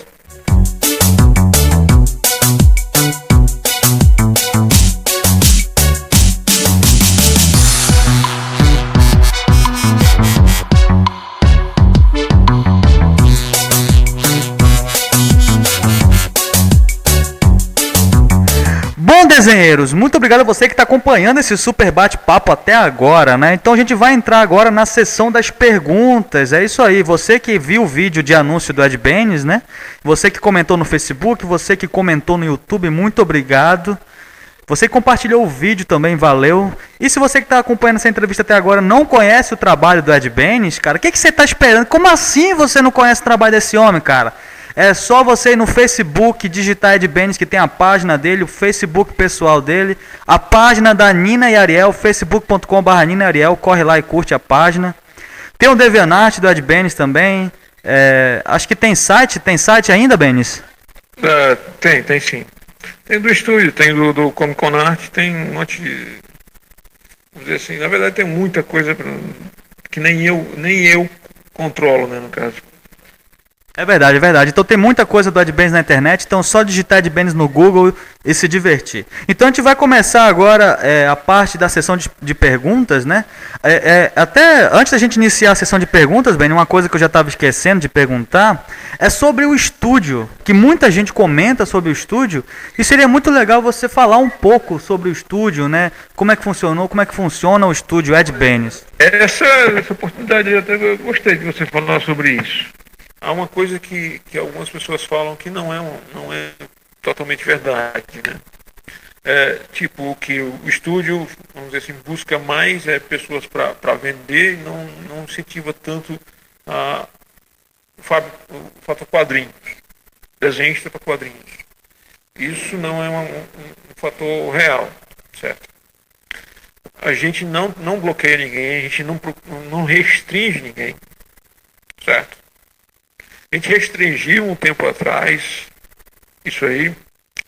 Bom, desenheiros, muito obrigado a você que está acompanhando esse super bate-papo até agora, né? Então a gente vai entrar agora na sessão das perguntas. É isso aí, você que viu o vídeo de anúncio do Ed Benes, né? Você que comentou no Facebook, você que comentou no YouTube, muito obrigado. Você que compartilhou o vídeo também, valeu. E se você que está acompanhando essa entrevista até agora não conhece o trabalho do Ed Benes, cara, o que você está esperando? Como assim você não conhece o trabalho desse homem, cara? É só você ir no Facebook, digitar Ed Benes, que tem a página dele, o Facebook pessoal dele, a página da Nina e Ariel, facebook.com/Nina e Ariel, corre lá e curte a página. Tem o DeviantArt do Ed Benes também. Acho que tem site ainda, Benes? Tem sim. Tem do estúdio, tem do Comic Con Art, tem um monte de... Vamos dizer assim, na verdade tem muita coisa que nem eu controlo, né, no caso. É verdade, é verdade. Então tem muita coisa do AdBenz na internet, então só digitar AdBenz no Google e se divertir. Então a gente vai começar agora a parte da sessão de perguntas, né? Até antes da gente iniciar a sessão de perguntas, Ben, uma coisa que eu já estava esquecendo de perguntar é sobre o estúdio, que muita gente comenta sobre o estúdio, e seria muito legal você falar um pouco sobre o estúdio, né? Como é que funcionou, como é que funciona o estúdio AdBenz. Essa oportunidade, eu até gostei de você falar sobre isso. Há uma coisa que algumas pessoas falam que não é totalmente verdade, né? Tipo que o estúdio, vamos dizer assim, busca mais pessoas para vender e não incentiva tanto o fator quadrinhos, desenhista para quadrinhos. Isso não é um fator real, certo? A gente não bloqueia ninguém, a gente não restringe ninguém, certo? A gente restringiu um tempo atrás isso aí,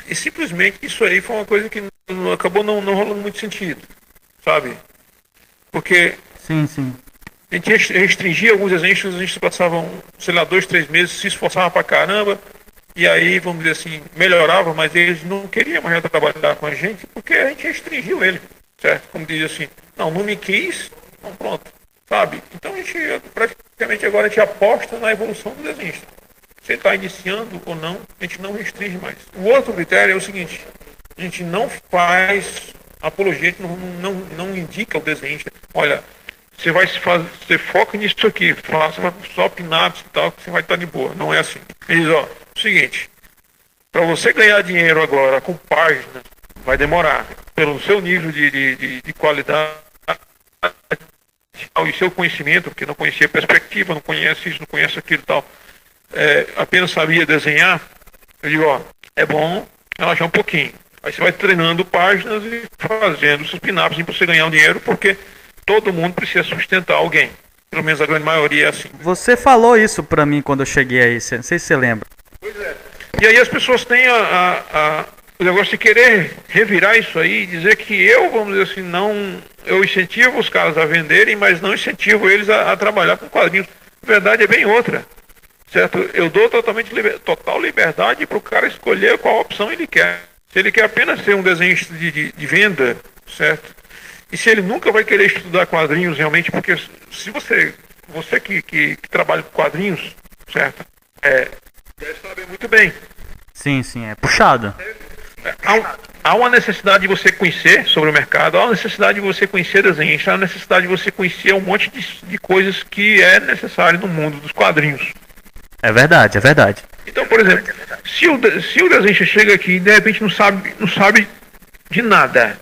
e simplesmente isso aí foi uma coisa que acabou não rolando muito sentido, sabe? Porque Sim, sim. a gente restringia alguns desenhos, a gente passavam, sei lá, 2, 3 meses, se esforçava pra caramba, e aí, vamos dizer assim, melhorava, mas eles não queriam mais trabalhar com a gente, porque a gente restringiu ele, certo? Como diz assim, não me quis, então pronto, sabe? Então a gente, praticamente agora, a gente aposta na evolução do desenhista. Se ele está iniciando ou não, a gente não restringe mais. O outro critério é o seguinte, a gente não faz apologia, não indica ao desenhista, olha, você foca nisso aqui, faça só pin-ups e tal, que você vai estar de boa. Não é assim. Ele diz, seguinte, para você ganhar dinheiro agora com páginas, vai demorar. Pelo seu nível de qualidade e seu conhecimento, porque não conhecia perspectiva, não conhece isso, não conhece aquilo e tal, apenas sabia desenhar, eu digo, é bom relaxar um pouquinho. Aí você vai treinando páginas e fazendo seus pin-ups para você ganhar um dinheiro, porque todo mundo precisa sustentar alguém. Pelo menos a grande maioria é assim. Você falou isso pra mim quando eu cheguei aí, não sei se você lembra. Pois é. E aí as pessoas têm o negócio de querer revirar isso aí e dizer que eu, vamos dizer assim, eu incentivo os caras a venderem, mas não incentivo eles a trabalhar com quadrinhos. A verdade é bem outra, certo? Eu dou total liberdade para o cara escolher qual opção ele quer. Se ele quer apenas ser um desenhista de venda, certo? E se ele nunca vai querer estudar quadrinhos realmente, porque se você que trabalha com quadrinhos, certo? Deve saber muito bem. Sim, é puxado. Há uma necessidade de você conhecer sobre o mercado, há uma necessidade de você conhecer desenhista, há uma necessidade de você conhecer um monte de coisas que é necessário no mundo dos quadrinhos. É verdade. Então, por exemplo, se o desenhista chega aqui e de repente não sabe de nada,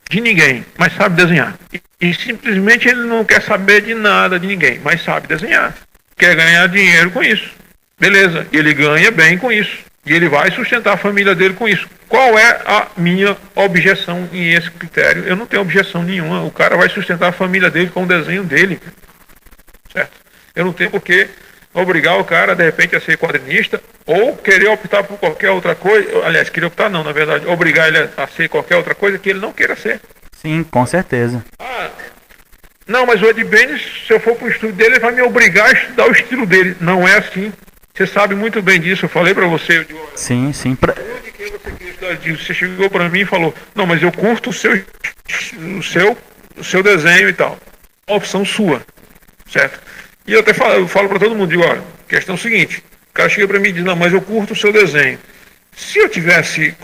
de ninguém, mas sabe desenhar. E simplesmente ele não quer saber de nada de ninguém, mas sabe desenhar. Quer ganhar dinheiro com isso. Beleza, ele ganha bem com isso. E ele vai sustentar a família dele com isso. Qual é a minha objeção em esse critério? Eu não tenho objeção nenhuma. O cara vai sustentar a família dele com o desenho dele. Certo? Eu não tenho por que obrigar o cara, de repente, a ser quadrinista ou querer optar por qualquer outra coisa. Aliás, querer optar não, na verdade. Obrigar ele a ser qualquer outra coisa que ele não queira ser. Sim, com certeza. Não, mas o AdBenz, se eu for pro estúdio dele, ele vai me obrigar a estudar o estilo dele. Não é assim. Você sabe muito bem disso, eu falei pra você. Eu digo, sim. Você chegou pra mim e falou, não, mas eu curto o seu desenho e tal. Uma opção sua, certo? E eu até falo pra todo mundo, digo, olha, a questão é o seguinte, o cara chega pra mim e diz, não, mas eu curto o seu desenho. Se eu tivesse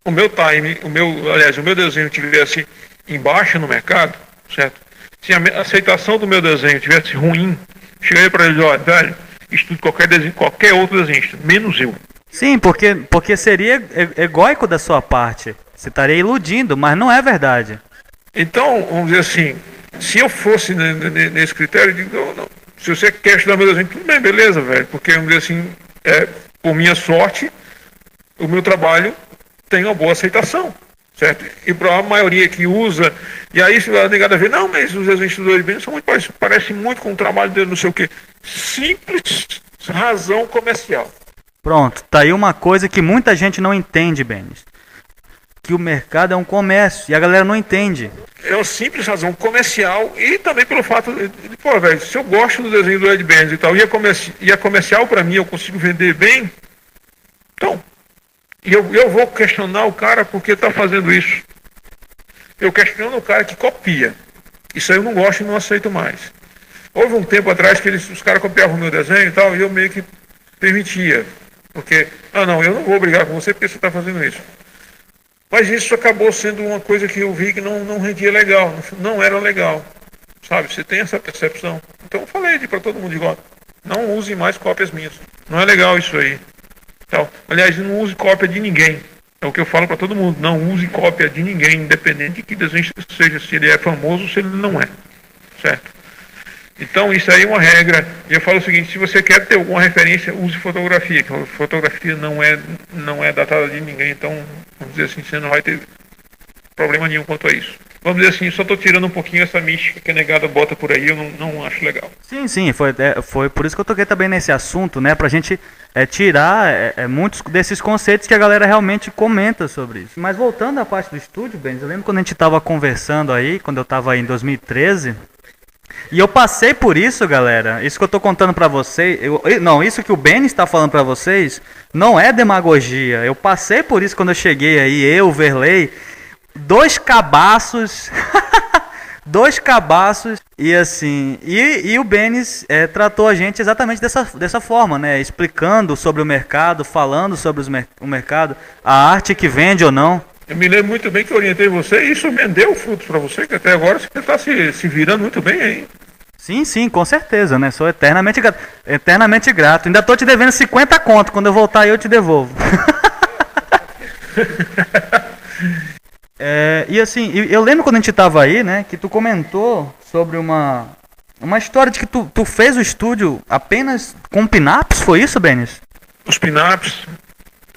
o meu time, o meu desenho tivesse em baixa no mercado, certo? Se a aceitação do meu desenho tivesse ruim, cheguei pra ele, olha, velho, estude qualquer outro desenhista, menos eu. Sim, porque seria egóico da sua parte. Você estaria iludindo, mas não é verdade. Então, vamos dizer assim, se eu fosse nesse critério, eu digo, não, se você quer estudar meu desenho, tudo bem, beleza, velho, porque, vamos dizer assim, por minha sorte, o meu trabalho tem uma boa aceitação, certo? E para a maioria que usa, e aí se vai negar a ver, não, mas os desenhistadores bem são muito parecem muito com o trabalho dele, não sei o quê. Simples razão comercial. Pronto, tá aí uma coisa que muita gente não entende, Benis. que o mercado é um comércio e a galera não entende. É uma simples razão comercial e também pelo fato de, pô, velho, se eu gosto do desenho do Ed Benes e tal, e é comercial para mim, eu consigo vender bem, então, eu vou questionar o cara porque tá fazendo isso. Eu questiono o cara que copia. Isso aí eu não gosto e não aceito mais. Houve um tempo atrás que os caras copiavam o meu desenho e tal, e eu meio que permitia. Porque, não, eu não vou brigar com você porque você está fazendo isso. Mas isso acabou sendo uma coisa que eu vi que não rendia legal, não era legal. Sabe, você tem essa percepção. Então eu falei para todo mundo igual, não use mais cópias minhas. Não é legal isso aí. Então, aliás, não use cópia de ninguém. É o que eu falo para todo mundo, não use cópia de ninguém, independente de que desenho seja, se ele é famoso ou se ele não é. Certo? Então isso aí é uma regra. E eu falo o seguinte, se você quer ter alguma referência, use fotografia, que a fotografia não é datada de ninguém, então, vamos dizer assim, você não vai ter problema nenhum quanto a isso. Vamos dizer assim, só estou tirando um pouquinho essa mística que a negada bota por aí, eu não acho legal. Sim, foi por isso que eu toquei também nesse assunto, né, pra gente tirar muitos desses conceitos que a galera realmente comenta sobre isso. Mas voltando à parte do estúdio, Benes, eu lembro quando a gente tava conversando aí, quando eu tava aí em 2013... E eu passei por isso, galera. Isso que eu tô contando pra vocês. Isso que o Ben está falando pra vocês não é demagogia. Eu passei por isso quando eu cheguei aí, eu, Verley, 2 cabaços. 2 cabaços. E assim. E o Benes tratou a gente exatamente dessa forma, né? Explicando sobre o mercado, falando sobre o mercado, a arte que vende ou não. Eu me lembro muito bem que eu orientei você e isso rendeu frutos para você, que até agora você está se virando muito bem aí. Sim, com certeza, né? Sou eternamente grato. Ainda tô te devendo 50 conto. Quando eu voltar aí eu te devolvo. E assim, eu lembro quando a gente tava aí, né? Que tu comentou sobre uma história de que tu fez o estúdio apenas com pin-ups, foi isso, Benes? Os pin-ups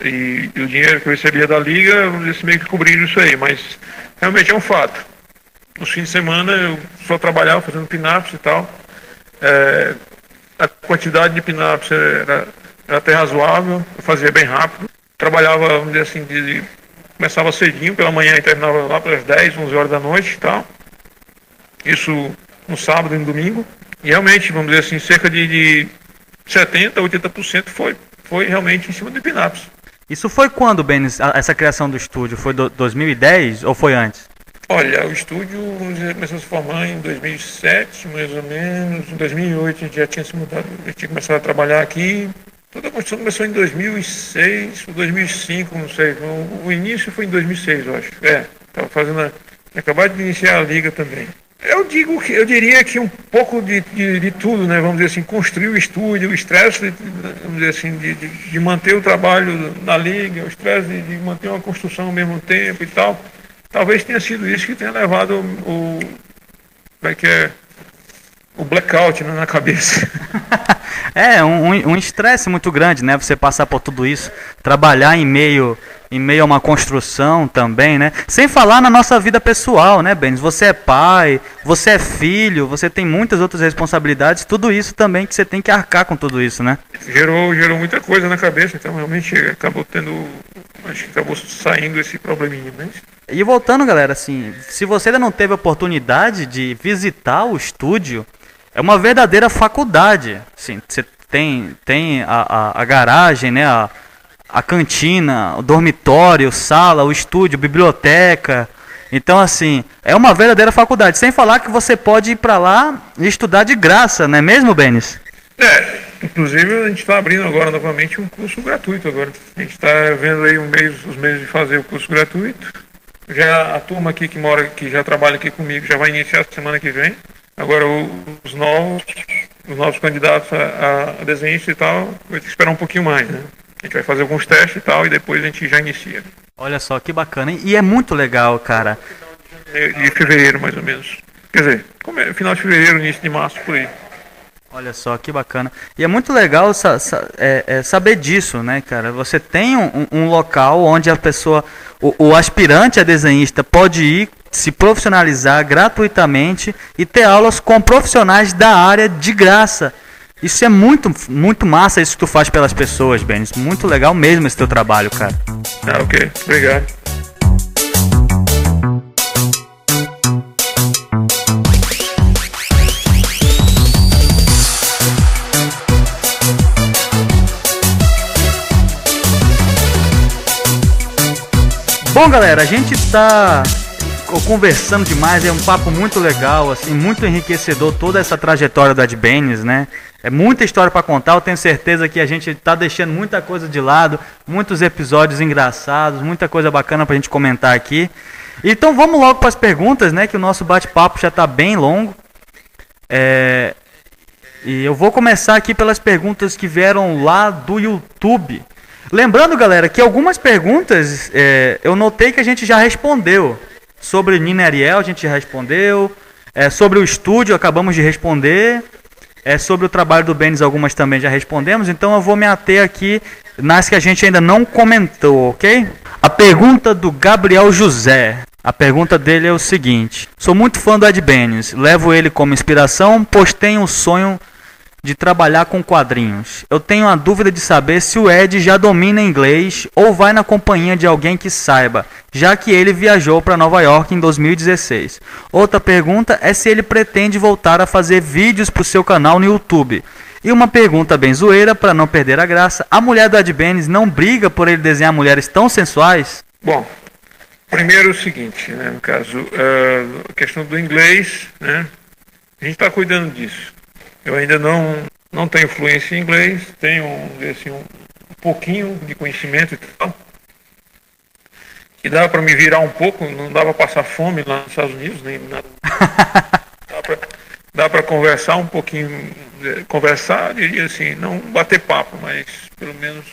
e o dinheiro que eu recebia da liga, eles meio que cobriram isso aí, mas realmente é um fato. Nos fins de semana eu só trabalhava fazendo pin-ups e tal. A quantidade de pin-ups era até razoável, eu fazia bem rápido. Trabalhava, vamos dizer assim, começava cedinho pela manhã e terminava lá pelas 10, 11 horas da noite e tal. Isso no sábado e no domingo. E realmente, vamos dizer assim, cerca de 70%, 80% foi realmente em cima de pin-ups. Isso foi quando, Benes, essa criação do estúdio? Foi 2010 ou foi antes? Olha, o estúdio começou a se formar em 2007, mais ou menos. Em 2008 a gente já tinha se mudado, a gente começou a trabalhar aqui. Toda a construção começou em 2006 ou 2005, não sei. O início foi em 2006, eu acho. Estava fazendo, acabado de iniciar a liga também. Eu diria que um pouco de tudo, né? Vamos dizer assim, construir o estúdio, o estresse, vamos dizer assim, de manter o trabalho na liga, o estresse de manter uma construção ao mesmo tempo e tal. Talvez tenha sido isso que tenha levado o blackout, né, na cabeça. Um estresse muito grande, né? Você passar por tudo isso, trabalhar em meio a uma construção também, né? Sem falar na nossa vida pessoal, né, Benes? Você é pai, você é filho, você tem muitas outras responsabilidades, tudo isso também que você tem que arcar com tudo isso, né? Gerou muita coisa na cabeça, então realmente acho que acabou saindo esse probleminha, né? E voltando, galera, assim, se você ainda não teve a oportunidade de visitar o estúdio, é uma verdadeira faculdade. Assim, você tem a garagem, né, a cantina, o dormitório, sala, o estúdio, biblioteca. Então, assim, é uma verdadeira faculdade. Sem falar que você pode ir para lá e estudar de graça, não é mesmo, Benes? Inclusive a gente está abrindo agora novamente um curso gratuito agora. A gente está vendo aí os meios de fazer o curso gratuito. Já a turma aqui que já trabalha aqui comigo, já vai iniciar semana que vem. Agora os novos candidatos a desenhista e tal, vai ter que esperar um pouquinho mais, né? A gente vai fazer alguns testes e tal, e depois a gente já inicia. Olha só, que bacana. E é muito legal, cara. De fevereiro, mais ou menos. Quer dizer, final de fevereiro, início de março, por aí. Olha só, que bacana. E é muito legal saber disso, né, cara? Você tem um local onde a pessoa, o aspirante a desenhista pode ir, se profissionalizar gratuitamente e ter aulas com profissionais da área de graça. Isso é muito, muito massa, isso que tu faz pelas pessoas, Benes. Muito legal mesmo esse teu trabalho, cara. Ok. Obrigado. Bom, galera, a gente tá conversando demais, é um papo muito legal, assim, muito enriquecedor toda essa trajetória do Ed Benes, né? É muita história para contar, eu tenho certeza que a gente tá deixando muita coisa de lado, muitos episódios engraçados, muita coisa bacana pra gente comentar aqui. Então vamos logo para as perguntas, né? Que o nosso bate-papo já tá bem longo. E eu vou começar aqui pelas perguntas que vieram lá do YouTube. Lembrando, galera, que algumas perguntas eu notei que a gente já respondeu. Sobre Nina e Ariel, a gente já respondeu. Sobre o estúdio, acabamos de responder. Sobre o trabalho do Benes, algumas também já respondemos. Então eu vou me ater aqui nas que a gente ainda não comentou, ok? A pergunta do Gabriel José. A pergunta dele é o seguinte: sou muito fã do Ed Benes, levo ele como inspiração, pois tenho o sonho de trabalhar com quadrinhos. Eu tenho a dúvida de saber se o Ed já domina inglês ou vai na companhia de alguém que saiba, já que ele viajou para Nova York em 2016. Outra pergunta é se ele pretende voltar a fazer vídeos para o seu canal no YouTube. E uma pergunta bem zoeira, para não perder a graça: a mulher do Ed Benes não briga por ele desenhar mulheres tão sensuais? Bom, primeiro o seguinte, né, no caso, a questão do inglês, né, a gente está cuidando disso. Eu ainda não tenho fluência em inglês, tenho assim, um pouquinho de conhecimento e tal. Que dá para me virar um pouco, não dá para passar fome lá nos Estados Unidos, nem nada. Dá para conversar um pouquinho, conversar, diria assim, não bater papo, mas pelo menos,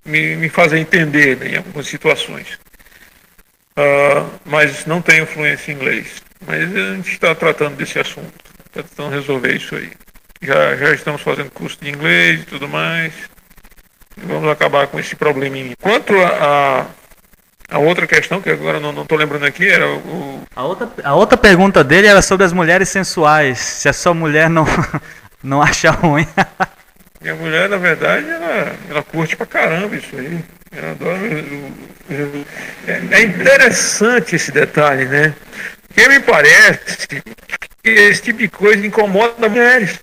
me fazer entender, né, em algumas situações. Mas não tenho fluência em inglês. Mas a gente está tratando desse assunto, está tentando resolver isso aí. Já estamos fazendo curso de inglês e tudo mais. E vamos acabar com esse probleminha. Quanto a outra questão, que agora não estou lembrando aqui, era o... A outra pergunta dele era sobre as mulheres sensuais. Se a sua mulher não acha ruim. Minha mulher, na verdade, ela curte pra caramba isso aí. Ela adora. É interessante esse detalhe, né? Porque me parece que esse tipo de coisa incomoda mulheres.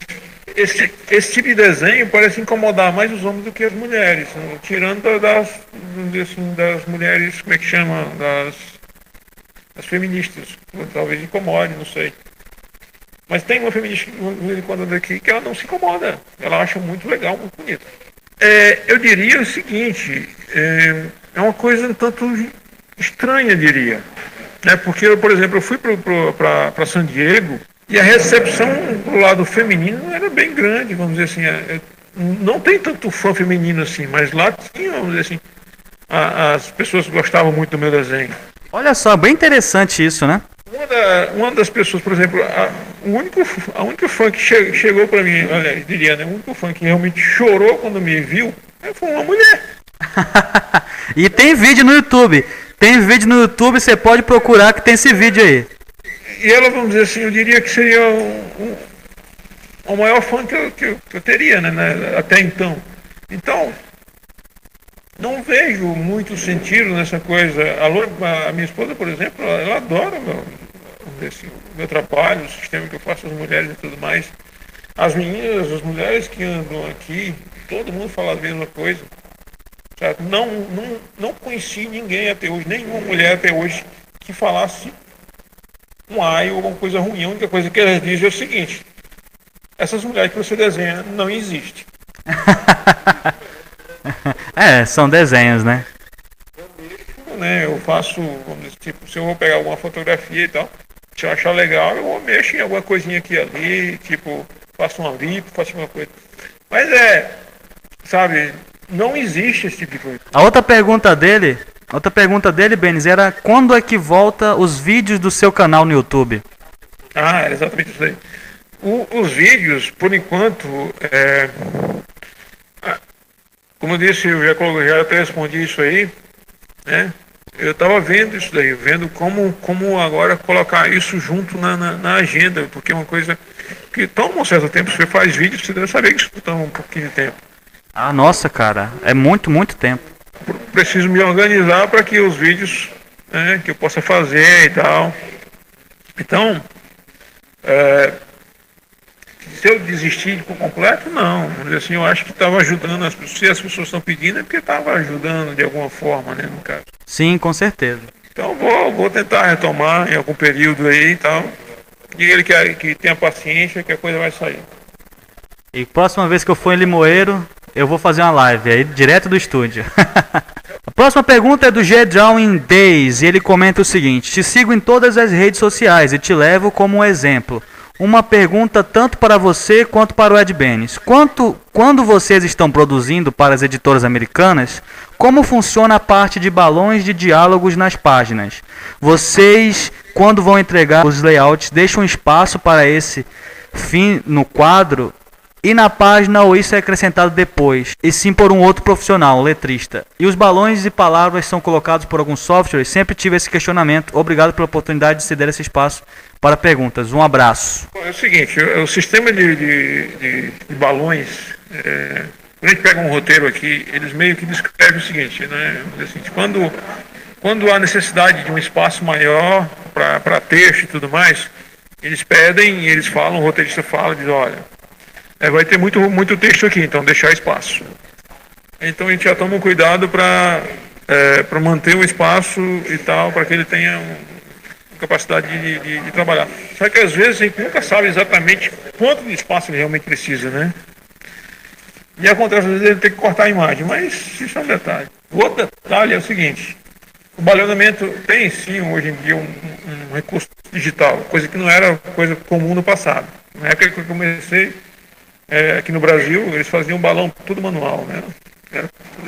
Esse tipo de desenho parece incomodar mais os homens do que as mulheres, né? Tirando das mulheres, como é que chama? Das feministas. Talvez incomode, não sei. Mas tem uma feminista quando daqui que ela não se incomoda. Ela acha muito legal, muito bonito. Eu diria o seguinte, é uma coisa um tanto estranha, diria. Porque, por exemplo, eu fui para San Diego e a recepção do lado feminino era bem grande, vamos dizer assim. Não tem tanto fã feminino assim, mas lá tinha, vamos dizer assim, as pessoas gostavam muito do meu desenho. Olha só, bem interessante isso, né? Uma das pessoas, por exemplo, a única fã que chegou para mim, olha, diria, né, o único fã que realmente chorou quando me viu foi uma mulher. E tem vídeo no YouTube. Você pode procurar que tem esse vídeo aí. E ela, vamos dizer assim, eu diria que seria o maior fã que eu teria, né, até então. Então, não vejo muito sentido nessa coisa. A minha esposa, por exemplo, ela adora o meu trabalho, o sistema que eu faço às mulheres e tudo mais. As meninas, as mulheres que andam aqui, todo mundo fala a mesma coisa. Certo? Não conheci ninguém até hoje, nenhuma mulher até hoje, que falasse um ai ou alguma coisa ruim. A única coisa que elas dizem é o seguinte: essas mulheres que você desenha não existem. São desenhos, né? Eu faço, tipo, se eu vou pegar alguma fotografia e tal, se eu achar legal, eu mexo em alguma coisinha aqui e ali, tipo, faço uma lipo, faço uma coisa. Mas sabe, não existe esse tipo de coisa. A outra pergunta dele, Benes, era quando é que volta os vídeos do seu canal no YouTube? Era exatamente isso aí. Os vídeos, por enquanto, como eu disse, eu já até respondi isso aí, né? Eu estava vendo isso daí, vendo como agora colocar isso junto na agenda, porque é uma coisa que toma um certo tempo. Se você faz vídeo, você deve saber que isso toma um pouquinho de tempo. Nossa, cara, é muito, muito tempo. Preciso me organizar para que os vídeos, né, que eu possa fazer e tal. Então, Se eu desistir por completo, não. Vamos dizer assim, eu acho que estava ajudando as pessoas. Se as pessoas estão pedindo, é porque estava ajudando de alguma forma, né, no caso. Sim, com certeza. Então vou tentar retomar em algum período aí e tal. E ele que tenha paciência, que a coisa vai sair. E próxima vez que eu for em Limoeiro, eu vou fazer uma live aí, direto do estúdio. A próxima pergunta é do G Drawing Days, e ele comenta o seguinte: te sigo em todas as redes sociais e te levo como um exemplo. Uma pergunta tanto para você quanto para o Ed Benes. Quando vocês estão produzindo para as editoras americanas, como funciona a parte de balões de diálogos nas páginas? Vocês, quando vão entregar os layouts, deixam espaço para esse fim no quadro e na página, ou isso é acrescentado depois, e sim por um outro profissional, letrista? E os balões e palavras são colocados por algum software? Sempre tive esse questionamento. Obrigado pela oportunidade de ceder esse espaço para perguntas. Um abraço. É o seguinte, o sistema de balões, quando a gente pega um roteiro aqui, eles meio que descrevem o seguinte, né? Quando há necessidade de um espaço maior para texto e tudo mais, eles pedem, eles falam, o roteirista fala, diz, olha, vai ter muito texto aqui, então deixar espaço. Então a gente já toma um cuidado para manter o espaço e tal, para que ele tenha capacidade de trabalhar. Só que às vezes a gente nunca sabe exatamente quanto de espaço ele realmente precisa, né? E acontece às vezes ele tem que cortar a imagem, mas isso é um detalhe. O outro detalhe é o seguinte: o balonamento tem sim hoje em dia um recurso digital, coisa que não era coisa comum no passado. Na época que eu comecei aqui no Brasil, eles faziam balão tudo manual, né?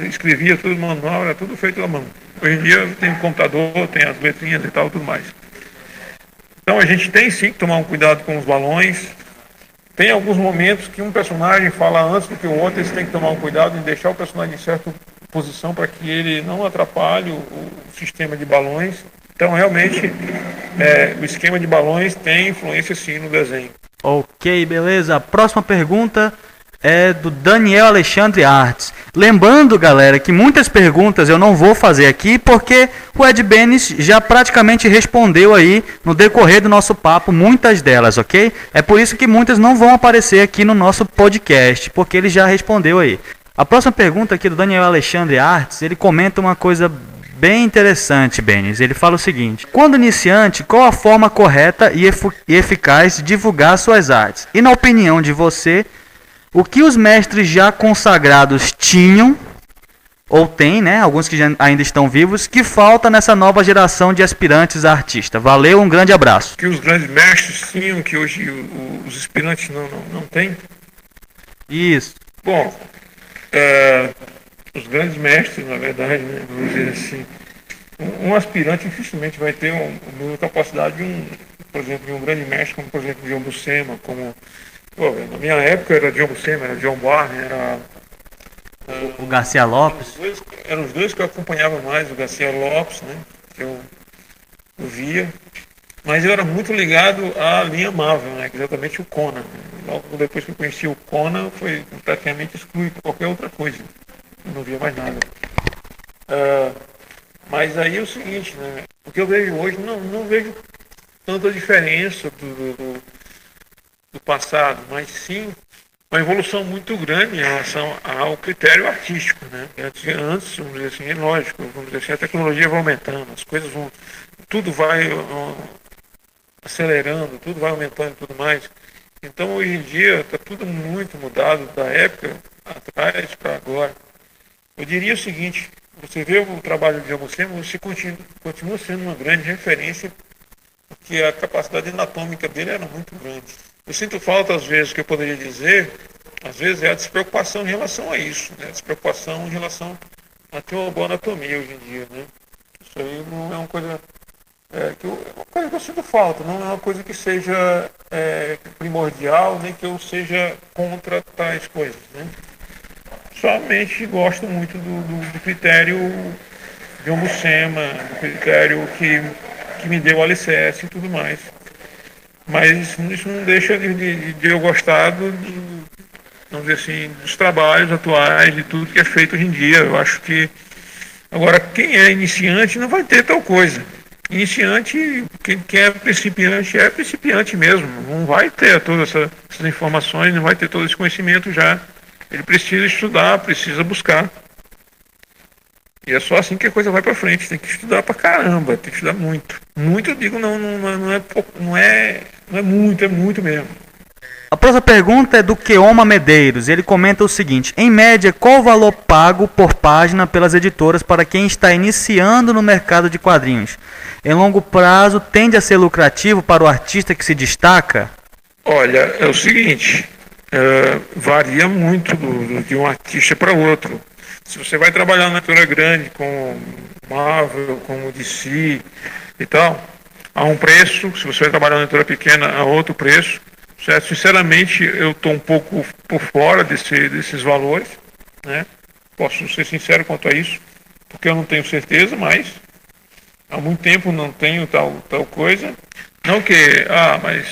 Escrevia tudo manual, era tudo feito à mão. Hoje em dia tem o computador, tem as letrinhas e tal, tudo mais. Então a gente tem sim que tomar um cuidado com os balões. Tem alguns momentos que um personagem fala antes do que o outro, eles têm que tomar um cuidado em deixar o personagem em certa posição para que ele não atrapalhe o sistema de balões. Então realmente o esquema de balões tem influência sim no desenho. Ok, beleza. A próxima pergunta é do Daniel Alexandre Artes. Lembrando, galera, que muitas perguntas eu não vou fazer aqui porque o Ed Benes já praticamente respondeu aí no decorrer do nosso papo muitas delas, ok? É por isso que muitas não vão aparecer aqui no nosso podcast, porque ele já respondeu aí. A próxima pergunta aqui do Daniel Alexandre Artes, ele comenta uma coisa bem interessante, Benes. Ele fala o seguinte: quando iniciante, qual a forma correta e eficaz de divulgar suas artes? E na opinião de você, o que os mestres já consagrados tinham, ou têm, né, alguns que ainda estão vivos, que falta nessa nova geração de aspirantes a artista? Valeu, um grande abraço. Que os grandes mestres tinham, que hoje os aspirantes não têm? Isso. Bom, os grandes mestres, na verdade, né, vamos dizer assim, um aspirante dificilmente vai ter a capacidade por exemplo, de um grande mestre, como por exemplo John Buscema, como na minha época era John Buscema, era John Barney, era o Garcia Lopes. Eram os dois que eu acompanhava mais, o Garcia Lopes, né, que eu via, mas eu era muito ligado à linha Marvel, né, exatamente o Conan. Logo depois que eu conheci o Conan, foi praticamente excluído qualquer outra coisa. Eu não via mais nada. Mas aí é o seguinte, né, o que eu vejo hoje, não vejo tanta diferença do passado, mas sim uma evolução muito grande em relação ao critério artístico, né? Antes, vamos dizer assim, é lógico, vamos dizer assim, a tecnologia vai aumentando, as coisas tudo vai acelerando, tudo vai aumentando e tudo mais. Então hoje em dia está tudo muito mudado da época atrás para agora. Eu diria o seguinte: você vê o trabalho de você continua sendo uma grande referência, porque a capacidade anatômica dele era muito grande. Eu sinto falta, às vezes, que eu poderia dizer, às vezes é a despreocupação em relação a isso, né? A despreocupação em relação a ter uma boa anatomia hoje em dia, né? Isso aí não é uma coisa que eu sinto falta, não é uma coisa que seja primordial, nem que eu seja contra tais coisas, né? Somente gosto muito do critério de John Buscema, do critério que me deu o alicerce e tudo mais. Mas isso não deixa de eu gostar vamos dizer assim, dos trabalhos atuais, de tudo que é feito hoje em dia. Eu acho que agora quem é iniciante não vai ter tal coisa. Iniciante, quem é principiante mesmo. Não vai ter todas essas informações, não vai ter todo esse conhecimento já. Ele precisa estudar, precisa buscar. E é só assim que a coisa vai pra frente. Tem que estudar pra caramba, tem que estudar muito. Muito, eu digo, não é pouco, não é muito, é muito mesmo. A próxima pergunta é do Keoma Medeiros. Ele comenta o seguinte: em média, qual o valor pago por página pelas editoras para quem está iniciando no mercado de quadrinhos? Em longo prazo, tende a ser lucrativo para o artista que se destaca? Olha, é o seguinte, varia muito de um artista para outro. Se você vai trabalhar na editora grande, com Marvel, com DC e tal, há um preço. Se você vai trabalhar na editora pequena, há outro preço. Certo? Sinceramente, eu estou um pouco por fora desses valores, né? Posso ser sincero quanto a isso, porque eu não tenho certeza, mas há muito tempo não tenho tal coisa. Não que, mas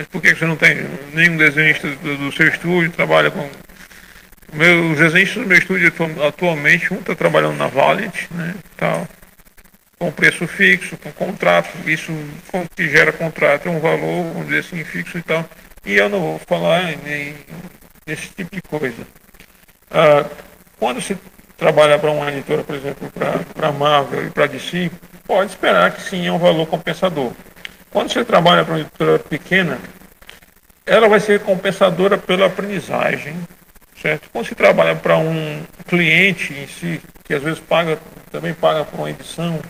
por que você não tem nenhum desenhista do seu estúdio, trabalha com... Os desenhistas do meu estúdio atualmente, um está trabalhando na Valiant, né, tal, com preço fixo, com contrato, isso que gera contrato é um valor, vamos dizer assim, fixo e tal, e eu não vou falar nem desse tipo de coisa. Quando se trabalha para uma editora, por exemplo, para Marvel e para DC, pode esperar que sim, é um valor compensador. Quando você trabalha para uma editora pequena, ela vai ser compensadora pela aprendizagem, certo? Quando se trabalha para um cliente em si, que às vezes também paga por uma edição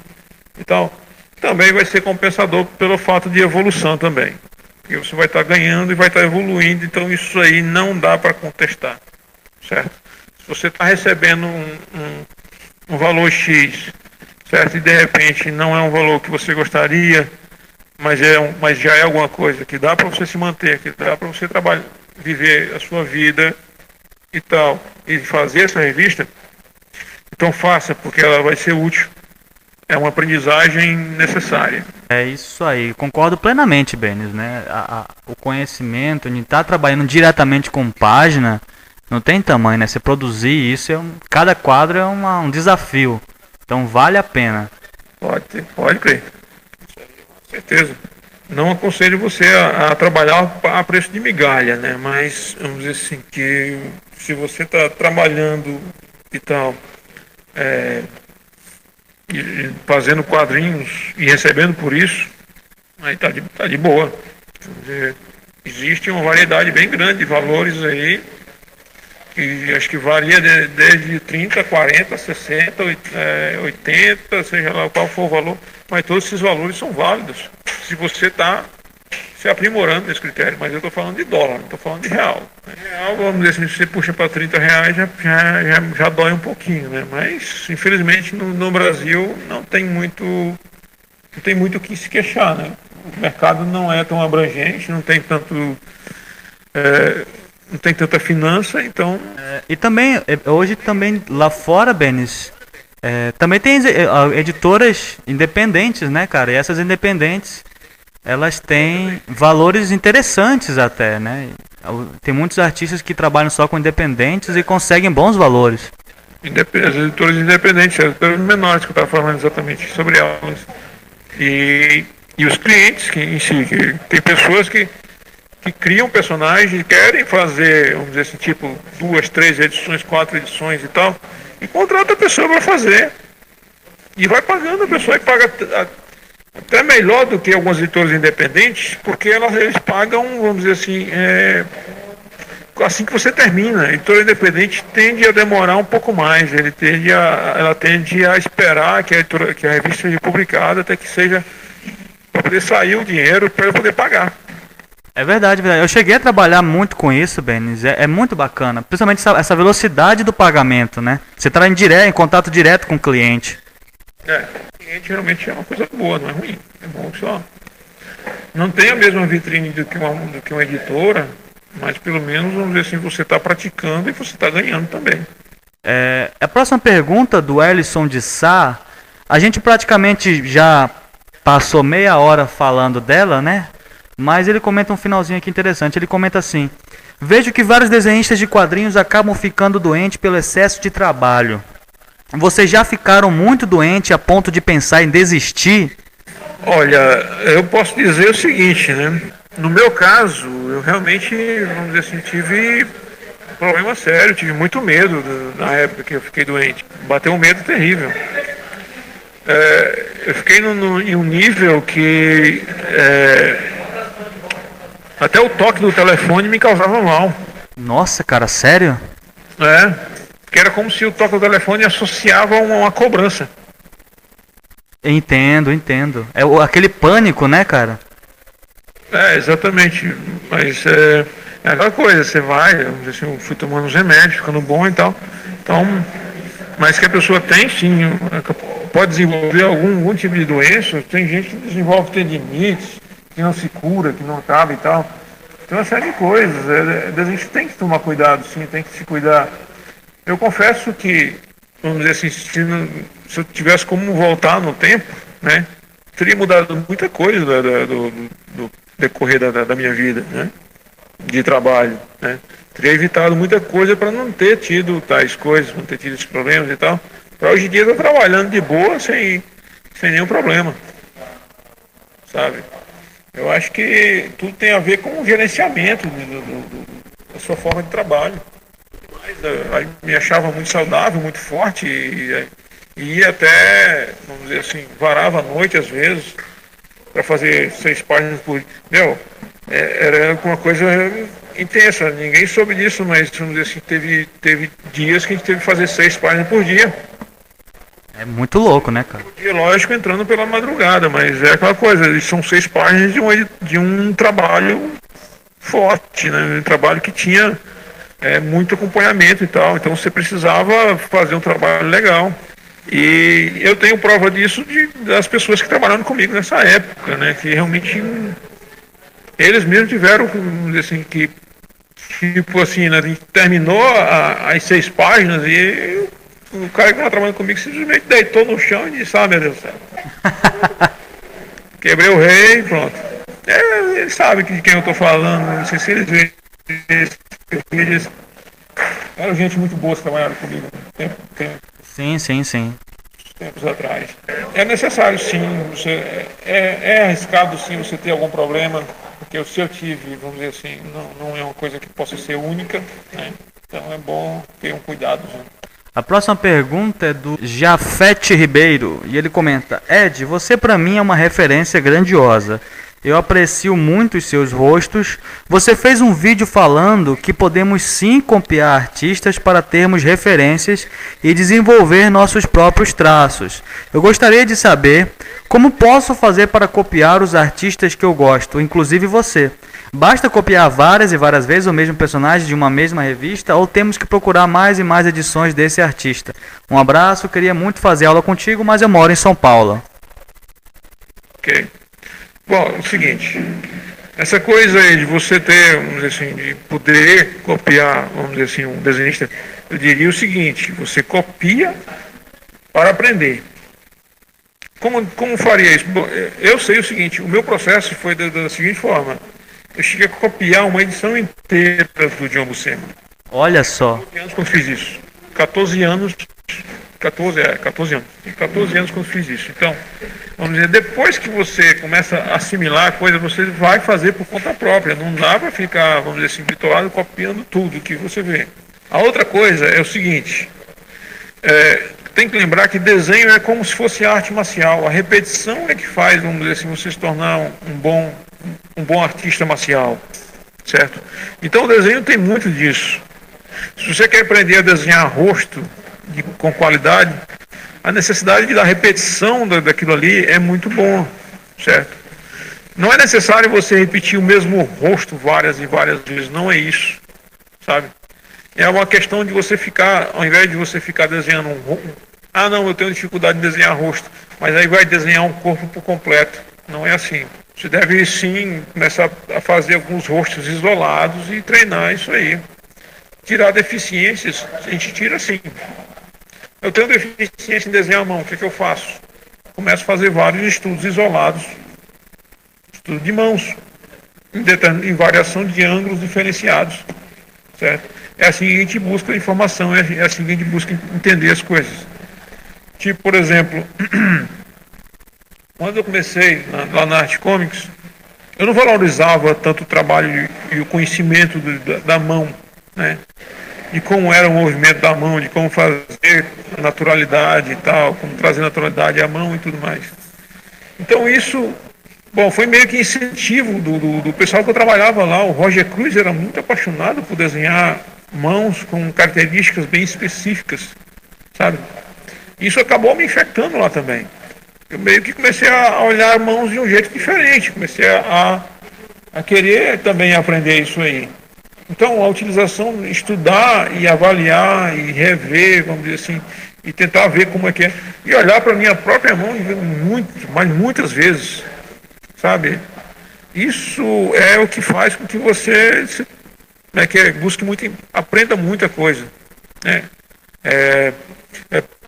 e tal, também vai ser compensador pelo fato de evolução também. Porque você vai estar ganhando e vai estar evoluindo, então isso aí não dá para contestar, certo? Se você está recebendo um valor X, certo? E de repente não é um valor que você gostaria, mas já é alguma coisa que dá para você se manter, que dá para você trabalhar, viver a sua vida e tal, e fazer essa revista, então faça, porque ela vai ser útil. É uma aprendizagem necessária. É isso aí, concordo plenamente, Benis, né? O conhecimento, a gente tá trabalhando diretamente com página, não tem tamanho, né? Você produzir isso, cada quadro é um desafio, então vale a pena. Pode crer, com certeza. Não aconselho você a trabalhar a preço de migalha, né? Mas, vamos dizer assim, que se você está trabalhando e tal, e fazendo quadrinhos e recebendo por isso, aí tá de boa. Quer dizer, existe uma variedade bem grande de valores aí, que acho que varia desde 30, 40, 60, 80, seja lá qual for o valor, mas todos esses valores são válidos se você está se aprimorando nesse critério. Mas eu estou falando de dólar, não estou falando de real. Real, vamos dizer assim, se você puxa para 30 reais, já dói um pouquinho, né? Mas, infelizmente, no Brasil não tem muito o que se queixar, né? O mercado não é tão abrangente, não tem tanta finança, então... E também, hoje também lá fora, Benis, também tem editoras independentes, né, cara? E essas independentes, elas têm valores interessantes até, né? Tem muitos artistas que trabalham só com independentes e conseguem bons valores. As editoras independentes, as editoras menores que eu estava falando exatamente sobre elas. E os clientes em si, que tem pessoas que criam personagens e querem fazer, vamos dizer assim, tipo 2, 3 edições, 4 edições e tal, e contrata a pessoa para fazer. E vai pagando, a pessoa e paga até melhor do que alguns editores independentes, porque eles pagam, vamos dizer assim que você termina. A editora independente tende a demorar um pouco mais, ela tende a esperar que a revista seja publicada até que seja, para poder sair o dinheiro para eu poder pagar. É verdade, verdade. Eu cheguei a trabalhar muito com isso, Benis. É muito bacana. Principalmente essa velocidade do pagamento, né? Você está em contato direto com o cliente. O cliente geralmente é uma coisa boa, não é ruim. É bom só. Não tem a mesma vitrine do que uma editora, mas pelo menos, vamos dizer assim, você está praticando e você está ganhando também. A próxima pergunta do Ellison de Sá, a gente praticamente já passou meia hora falando dela, né? Mas ele comenta um finalzinho aqui interessante. Ele comenta assim: vejo que vários desenhistas de quadrinhos acabam ficando doentes pelo excesso de trabalho. Vocês já ficaram muito doentes a ponto de pensar em desistir? Olha, eu posso dizer o seguinte, né? No meu caso, eu realmente, vamos dizer assim, tive um problema sério, tive muito medo na época que eu fiquei doente. Bateu um medo terrível. Eu fiquei em um nível que até o toque do telefone me causava mal. Nossa, cara, sério? Que era como se o toque do telefone associava a uma cobrança. Entendo. É aquele pânico, né, cara? Exatamente. Mas é aquela coisa, você vai, assim, eu fui tomando os remédios, ficando bom e tal. Então, mas que a pessoa tem sim, pode desenvolver algum tipo de doença, tem gente que desenvolve tendinites, que não se cura, que não acaba e tal. Tem uma série de coisas. A gente tem que tomar cuidado, sim, tem que se cuidar. Eu confesso que, vamos dizer assim, se eu tivesse como voltar no tempo, né, teria mudado muita coisa do decorrer da minha vida, né, de trabalho, né. Teria evitado muita coisa para não ter tido tais coisas, não ter tido esses problemas e tal. Para hoje em dia estar trabalhando de boa, sem nenhum problema, sabe? Eu acho que tudo tem a ver com o gerenciamento da sua forma de trabalho. Mas, me achava muito saudável, muito forte e ia até, vamos dizer assim, varava a noite às vezes para fazer 6 páginas por dia. Era uma coisa intensa, ninguém soube disso, mas vamos dizer assim, teve dias que a gente teve que fazer 6 páginas por dia. É muito louco, né, cara? E lógico, entrando pela madrugada, mas é aquela coisa, são 6 páginas de um trabalho forte, né? Um trabalho que tinha muito acompanhamento e tal, então você precisava fazer um trabalho legal. E eu tenho prova disso das pessoas que trabalharam comigo nessa época, né? Que realmente eles mesmos tiveram, vamos dizer assim, que tipo assim, né, a gente terminou as 6 páginas e o cara que estava trabalhando comigo simplesmente deitou no chão e disse, meu Deus do céu. Quebrei o rei e pronto. Eles sabem de quem eu estou falando, não sei se eles veem esse vídeo. Eram gente muito boa que trabalharam comigo Sim. tempos atrás. É necessário sim, é arriscado sim você ter algum problema, porque se eu tive, vamos dizer assim, não é uma coisa que possa ser única, né? Então é bom ter um cuidado. Né? A próxima pergunta é do Jafete Ribeiro, e ele comenta: Ed, você pra mim é uma referência grandiosa. Eu aprecio muito os seus rostos. Você fez um vídeo falando que podemos sim copiar artistas para termos referências e desenvolver nossos próprios traços. Eu gostaria de saber como posso fazer para copiar os artistas que eu gosto, inclusive você. Basta copiar várias e várias vezes o mesmo personagem de uma mesma revista ou temos que procurar mais e mais edições desse artista? Um abraço, queria muito fazer aula contigo, mas eu moro em São Paulo. Ok. Bom, é o seguinte, essa coisa aí de você ter, vamos dizer assim, de poder copiar, vamos dizer assim, um desenhista, eu diria o seguinte, você copia para aprender. Como faria isso? Bom, eu sei o seguinte, o meu processo foi da seguinte forma, eu cheguei a copiar uma edição inteira do John Buscema. Olha só. 14 anos quando fiz isso. 14 anos. 14 anos. Tem 14 anos quando fiz isso. Então, vamos dizer, depois que você começa a assimilar a coisa, você vai fazer por conta própria. Não dá para ficar, vamos dizer assim, bitolado copiando tudo que você vê. A outra coisa é o seguinte, tem que lembrar que desenho é como se fosse arte marcial. A repetição é que faz, vamos dizer assim, você se tornar um bom artista marcial. Certo? Então o desenho tem muito disso. Se você quer aprender a desenhar rosto com qualidade, a necessidade da repetição daquilo ali é muito bom, certo? Não é necessário você repetir o mesmo rosto várias e várias vezes, não é isso, sabe? É uma questão de você ficar, ao invés de você ficar desenhando não, eu tenho dificuldade em desenhar rosto, mas aí vai desenhar um corpo por completo. Não é assim. Você deve sim começar a fazer alguns rostos isolados e treinar isso aí. Tirar deficiências, a gente tira sim. Eu tenho deficiência em desenhar a mão, o que eu faço? Começo a fazer vários estudos isolados, estudo de mãos, em variação de ângulos diferenciados, certo? É assim que a gente busca informação, é assim que a gente busca entender as coisas. Tipo, por exemplo, quando eu comecei lá na Arte Comics, eu não valorizava tanto o trabalho e o conhecimento da mão, né? De como era o movimento da mão, de como fazer a naturalidade e tal, como trazer naturalidade à mão e tudo mais. Então isso, bom, foi meio que incentivo do pessoal que eu trabalhava lá. O Roger Cruz era muito apaixonado por desenhar mãos com características bem específicas, sabe? Isso acabou me infectando lá também. Eu meio que comecei a olhar mãos de um jeito diferente, comecei a querer também aprender isso aí. Então, a utilização, estudar e avaliar e rever, vamos dizer assim, e tentar ver como é que é. E olhar para a minha própria mão mas muitas vezes, sabe? Isso é o que faz com que você busque muito, aprenda muita coisa, né? É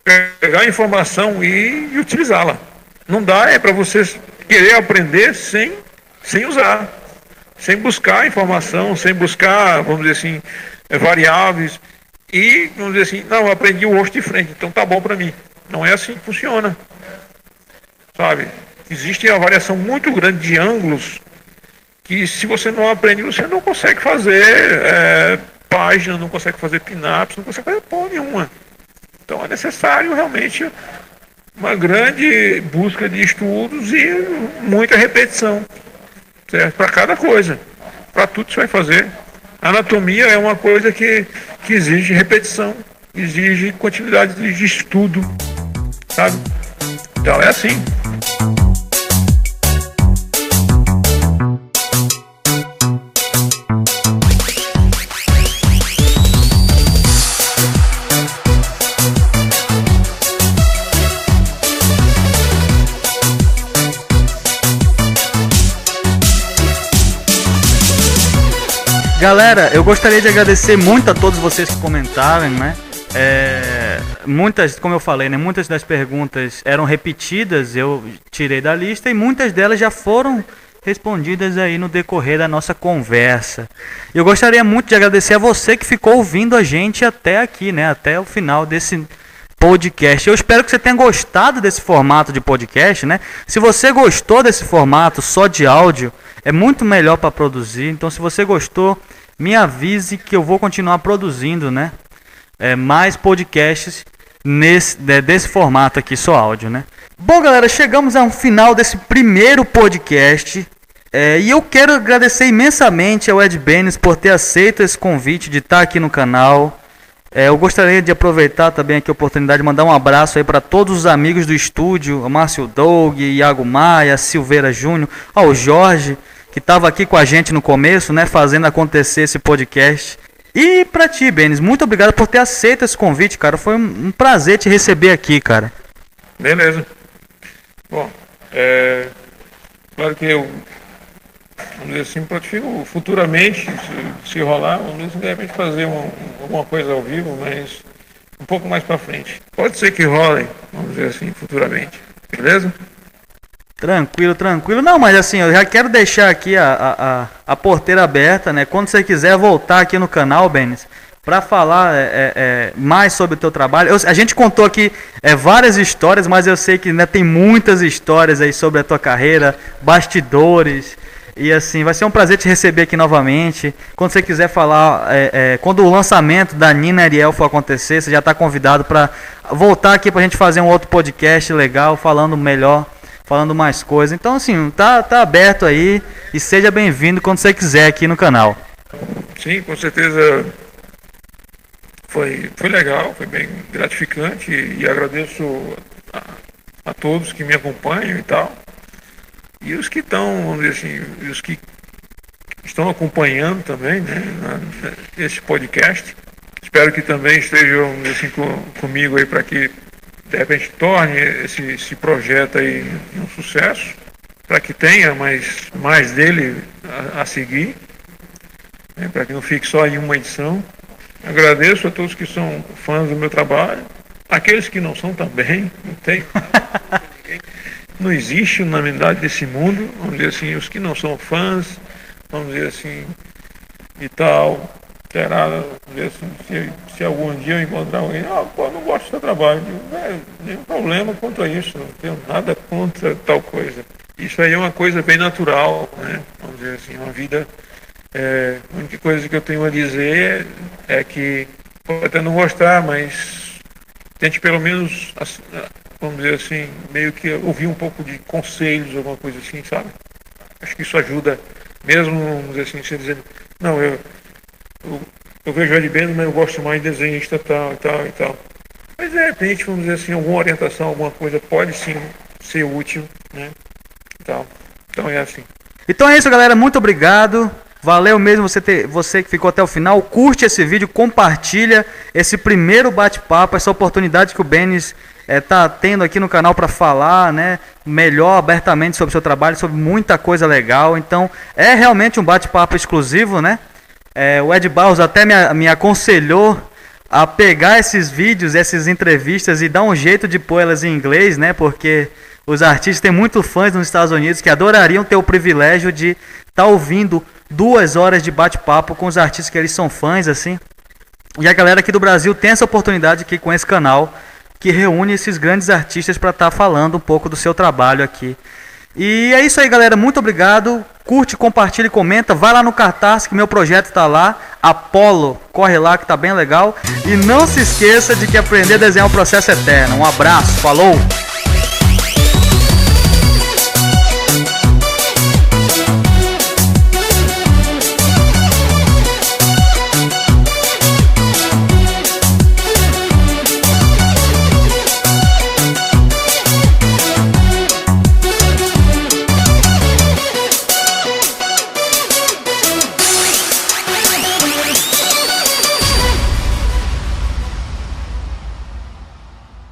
pegar a informação e utilizá-la. Não dá para você querer aprender sem usar. Sem buscar informação, sem buscar, vamos dizer assim, variáveis. E, vamos dizer assim, não, eu aprendi o rosto de frente, então tá bom para mim. Não é assim que funciona. Sabe? Existe uma variação muito grande de ângulos que, se você não aprende, você não consegue fazer página, não consegue fazer pin-ups, não consegue fazer porra nenhuma. Então é necessário realmente uma grande busca de estudos e muita repetição. Certo? Para cada coisa. Para tudo que você vai fazer. A anatomia é uma coisa que exige repetição, exige continuidade de estudo, sabe? Então é assim. Galera, eu gostaria de agradecer muito a todos vocês que comentaram, né? Muitas, como eu falei, né? Muitas das perguntas eram repetidas, eu tirei da lista e muitas delas já foram respondidas aí no decorrer da nossa conversa. Eu gostaria muito de agradecer a você que ficou ouvindo a gente até aqui, né? Até o final desse podcast. Eu espero que você tenha gostado desse formato de podcast, né? Se você gostou desse formato só de áudio, é muito melhor para produzir. Então, se você gostou, me avise que eu vou continuar produzindo, né? Mais podcasts desse formato aqui, só áudio, né? Bom, galera, chegamos ao final desse primeiro podcast. E eu quero agradecer imensamente ao Ed Benes por ter aceito esse convite de estar aqui no canal. Eu gostaria de aproveitar também aqui a oportunidade de mandar um abraço aí para todos os amigos do estúdio, o Márcio Doug, Iago Maia, Silveira Júnior, o Jorge, que estava aqui com a gente no começo, né, fazendo acontecer esse podcast. E para ti, Benes, muito obrigado por ter aceito esse convite, cara. Foi um prazer te receber aqui, cara. Beleza. Bom, claro que eu, vamos dizer assim, pratico futuramente, se rolar, vamos dizer, de repente fazer alguma coisa ao vivo, mas um pouco mais para frente. Pode ser que role, vamos dizer assim, futuramente. Beleza? Tranquilo. Não, mas assim, eu já quero deixar aqui a porteira aberta, né? Quando você quiser voltar aqui no canal, Benes, para falar mais sobre o teu trabalho. A gente contou aqui várias histórias, mas eu sei que ainda tem muitas histórias aí sobre a tua carreira, bastidores. E assim, vai ser um prazer te receber aqui novamente. Quando você quiser falar, quando o lançamento da Nina Ariel for acontecer, você já está convidado para voltar aqui para a gente fazer um outro podcast legal, falando melhor, falando mais coisas. Então assim, tá aberto aí e seja bem-vindo quando você quiser aqui no canal. Sim, com certeza foi legal, foi bem gratificante e agradeço a todos que me acompanham e tal. E os que estão, vamos dizer assim, os que estão acompanhando também, né, esse podcast. Espero que também estejam, vamos dizer assim, comigo aí para que de repente torne esse projeto aí um sucesso, para que tenha mais dele a seguir, né, para que não fique só em uma edição. Agradeço a todos que são fãs do meu trabalho, aqueles que não são também, não tem ninguém. Não existe unanimidade desse mundo, vamos dizer assim, os que não são fãs, vamos dizer assim, e tal, Será, ver se algum dia eu encontrar alguém, pô, não gosto do seu trabalho. Eu digo, nenhum problema quanto a isso, não tenho nada contra tal coisa. Isso aí é uma coisa bem natural, né? Vamos dizer assim, uma vida. A única coisa que eu tenho a dizer é que pode até não gostar, mas tente pelo menos, vamos dizer assim, meio que ouvir um pouco de conselhos, alguma coisa assim, sabe? Acho que isso ajuda, mesmo, vamos dizer assim, você dizendo, não, eu vejo ele bem, mas eu gosto mais de desenhista, tal, e tal, e tal. Mas de repente, vamos dizer assim, alguma orientação, alguma coisa pode sim ser útil, né? Então é assim. Então é isso, galera. Muito obrigado. Valeu mesmo você que ficou até o final. Curte esse vídeo, compartilha esse primeiro bate-papo, essa oportunidade que o Benis tá tendo aqui no canal para falar, né, melhor abertamente sobre o seu trabalho, sobre muita coisa legal. Então é realmente um bate-papo exclusivo, né? O Ed Barros até me aconselhou a pegar esses vídeos, essas entrevistas e dar um jeito de pôr elas em inglês, né? Porque os artistas têm muitos fãs nos Estados Unidos que adorariam ter o privilégio de estar ouvindo 2 horas de bate-papo com os artistas que eles são fãs, assim. E a galera aqui do Brasil tem essa oportunidade aqui com esse canal que reúne esses grandes artistas para estar falando um pouco do seu trabalho aqui. E é isso aí, galera. Muito obrigado. Curte, compartilha e comenta. Vai lá no Cartaz que meu projeto está lá. Apolo, corre lá que tá bem legal. E não se esqueça de que aprender a desenhar é um processo eterno. Um abraço, falou!